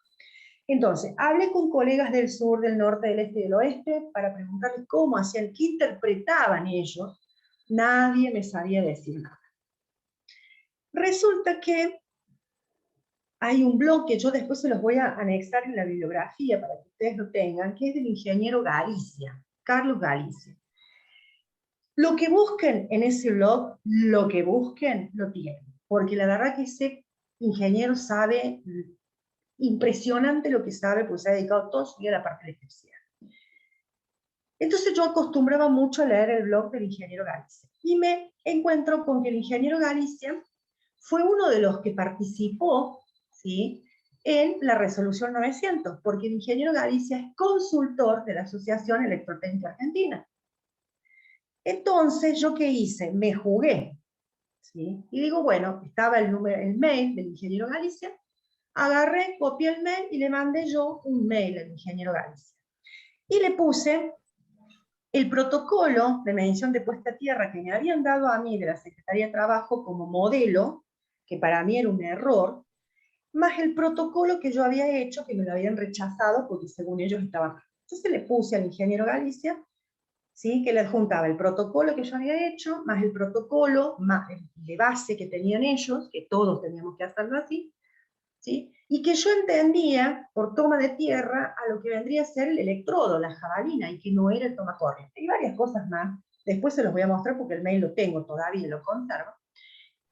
Entonces, hablé con colegas del sur, del norte, del este y del oeste para preguntarles cómo hacían, qué interpretaban ellos. Nadie me sabía decir nada. Resulta que hay un blog que yo después se los voy a anexar en la bibliografía para que ustedes lo tengan, que es del ingeniero Galicia, Carlos Galicia. Lo que busquen en ese blog, lo que busquen, lo tienen. Porque la verdad que ese ingeniero sabe, impresionante lo que sabe, pues se ha dedicado todo su vida a la parte de electricidad. Entonces yo acostumbraba mucho a leer el blog del ingeniero Galicia. Y me encuentro con que el ingeniero Galicia fue uno de los que participó, ¿sí?, en la resolución 900, porque el ingeniero Galicia es consultor de la Asociación Electrotécnica Argentina. Entonces, ¿yo qué hice? Me jugué, ¿sí? Y digo, bueno, estaba el mail del ingeniero Galicia, agarré, copié el mail y le mandé yo un mail al ingeniero Galicia. Y le puse el protocolo de medición de puesta a tierra que me habían dado a mí de la Secretaría de Trabajo como modelo, que para mí era un error, más el protocolo que yo había hecho, que me lo habían rechazado porque según ellos estaba mal. Entonces le puse al ingeniero Galicia, ¿sí?, que le adjuntaba el protocolo que yo había hecho, más el protocolo más de base que tenían ellos, que todos teníamos que hacerlo así, ¿sí?, y que yo entendía por toma de tierra a lo que vendría a ser el electrodo, la jabalina, y que no era el toma corriente. Y varias cosas más, después se los voy a mostrar porque el mail lo tengo todavía y lo conservo,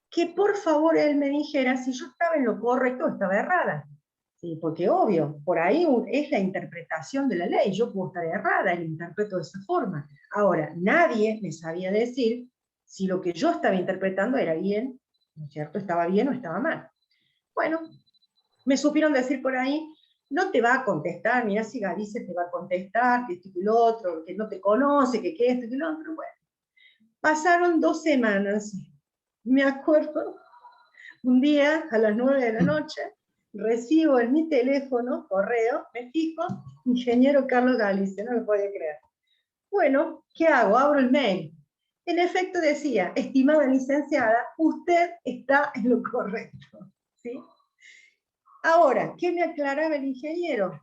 que por favor él me dijera si yo estaba en lo correcto o estaba errada. Sí, porque obvio, por ahí es la interpretación de la ley, yo puedo estar errada, lo interpreto de esa forma. Ahora, nadie me sabía decir si lo que yo estaba interpretando era bien, ¿no es cierto?, estaba bien o estaba mal. Bueno, me supieron decir por ahí, no te va a contestar, mira si Galicia te va a contestar, que esto y lo otro, que no te conoce, que esto y lo otro. Bueno, pasaron 2 semanas, me acuerdo, un día a las 9 de la noche, recibo en mi teléfono, correo, me fijo, ingeniero Carlos Galicia, no lo podía creer. Bueno, ¿qué hago? Abro el mail. En efecto decía, estimada licenciada, usted está en lo correcto, ¿sí? Ahora, ¿qué me aclaraba el ingeniero?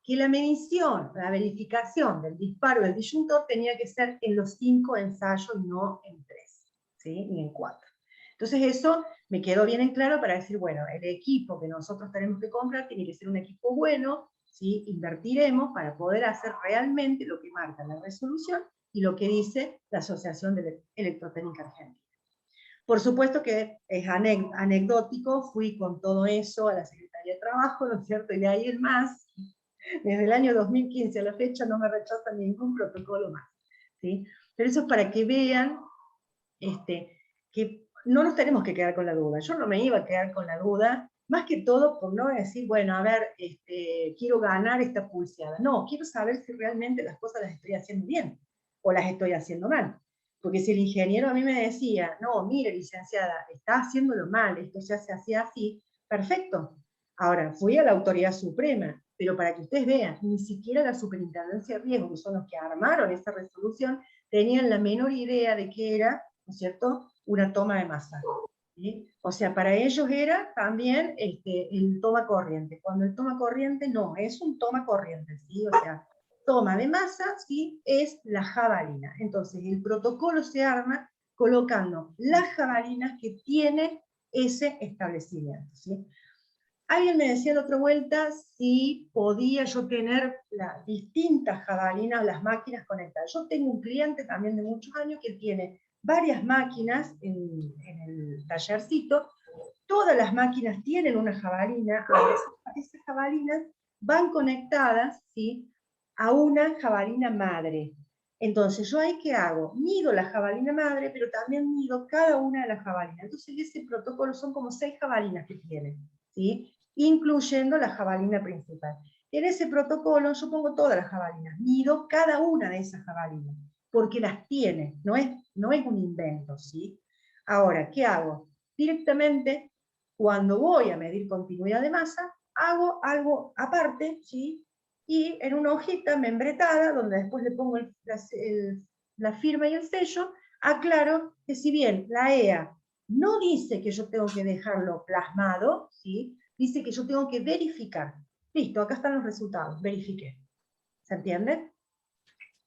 Que la medición, la verificación del disparo del disyuntor tenía que ser en los 5 ensayos, no en 3, ¿sí?, ni en 4. Entonces eso me quedó bien en claro para decir, bueno, el equipo que nosotros tenemos que comprar tiene que ser un equipo bueno, ¿sí?, invertiremos para poder hacer realmente lo que marca la resolución y lo que dice la Asociación de Electrotécnica Argentina. Por supuesto que es anecdótico, fui con todo eso a la Secretaría de Trabajo, ¿no es cierto?, y de ahí en más, desde el año 2015 a la fecha no me rechazan ningún protocolo más, ¿sí? Pero eso es para que vean que no nos tenemos que quedar con la duda. Yo no me iba a quedar con la duda, más que todo por no decir, bueno, a ver, quiero ganar esta pulseada. No, quiero saber si realmente las cosas las estoy haciendo bien, o las estoy haciendo mal. Porque si el ingeniero a mí me decía, no, mire, licenciada, está haciéndolo mal, esto se hace así, perfecto. Ahora, fui a la autoridad suprema, pero para que ustedes vean, ni siquiera la superintendencia de riesgo, que son los que armaron esa resolución, tenían la menor idea de qué era, ¿no es cierto?, una toma de masa, ¿sí? O sea, para ellos era también el toma corriente, cuando el toma corriente no, es un toma corriente, ¿sí? O sea, toma de masa, ¿sí?, es la jabalina. Entonces, el protocolo se arma colocando las jabalinas que tiene ese establecimiento, ¿sí? Alguien me decía la otra vuelta si podía yo tener las distintas jabalinas, las máquinas conectadas. Yo tengo un cliente también de muchos años que tiene varias máquinas en el tallercito, todas las máquinas tienen una jabalina, esas jabalinas van conectadas, ¿sí?, a una jabalina madre. Entonces, ¿yo ahí qué hago? Mido la jabalina madre, pero también mido cada una de las jabalinas. Entonces, ese protocolo son como 6 jabalinas que tiene, ¿sí?, incluyendo la jabalina principal. En ese protocolo yo pongo todas las jabalinas, mido cada una de esas jabalinas, porque las tiene, no es un invento, ¿sí? Ahora, ¿qué hago? Directamente, cuando voy a medir continuidad de masa, hago algo aparte, ¿sí?, y en una hojita membretada, donde después le pongo la firma y el sello, aclaro que si bien la EA No dice que yo tengo que dejarlo plasmado, ¿sí? Dice que yo tengo que verificar. Listo, acá están los resultados, verifiqué. ¿Se entiende?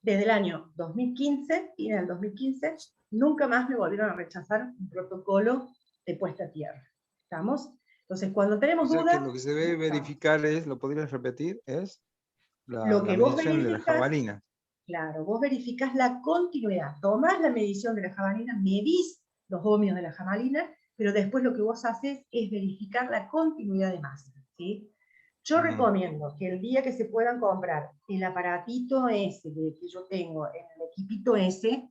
Desde el año 2015, y en el 2015, nunca más me volvieron a rechazar un protocolo de puesta a tierra. ¿Estamos? Entonces, cuando tenemos O sea dudas... que lo que se debe verificar es, ¿lo podrías repetir? Es Lo que la vos medición de la verificás, jabalina. claro, vos verificás la continuidad. Tomás la medición de la jabalina, medís los ohmios de la jabalina, pero después lo que vos haces es verificar la continuidad de masa, ¿sí? Yo recomiendo que el día que se puedan comprar el aparatito ese que yo tengo, en el equipito ese,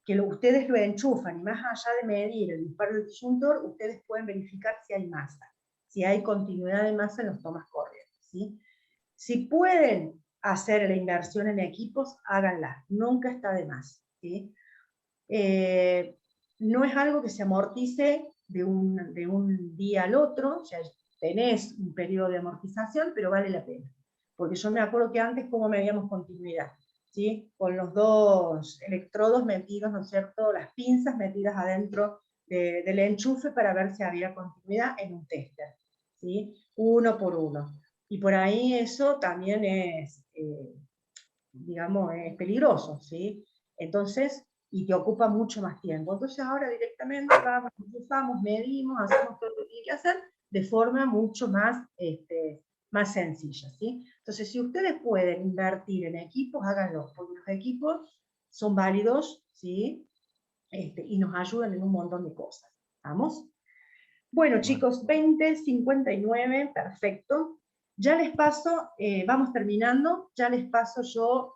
que ustedes lo enchufan y más allá de medir el disparo del disyuntor, ustedes pueden verificar si hay masa, si hay continuidad de masa en los tomas corrientes, ¿sí? Si pueden hacer la inversión en equipos, háganla, nunca está de más, ¿sí? No es algo que se amortice de un día al otro, o sea, tenés un periodo de amortización, pero vale la pena. Porque yo me acuerdo que antes cómo medíamos continuidad, ¿sí? Con los dos electrodos metidos, ¿no es cierto?, las pinzas metidas adentro del enchufe para ver si había continuidad en un tester, ¿sí? Uno por uno. Y por ahí eso también es, digamos, es peligroso, ¿sí? Entonces, y te ocupa mucho más tiempo. Entonces ahora directamente vamos, usamos, medimos, hacemos todo lo que hay que hacer de forma mucho más, más sencilla, ¿sí? Entonces, si ustedes pueden invertir en equipos, háganlo, porque los equipos son válidos, ¿sí? Y nos ayudan en un montón de cosas. ¿Vamos? Bueno, chicos, 20:59, perfecto. Ya les paso, vamos terminando, ya les paso yo,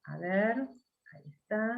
a ver, ahí está.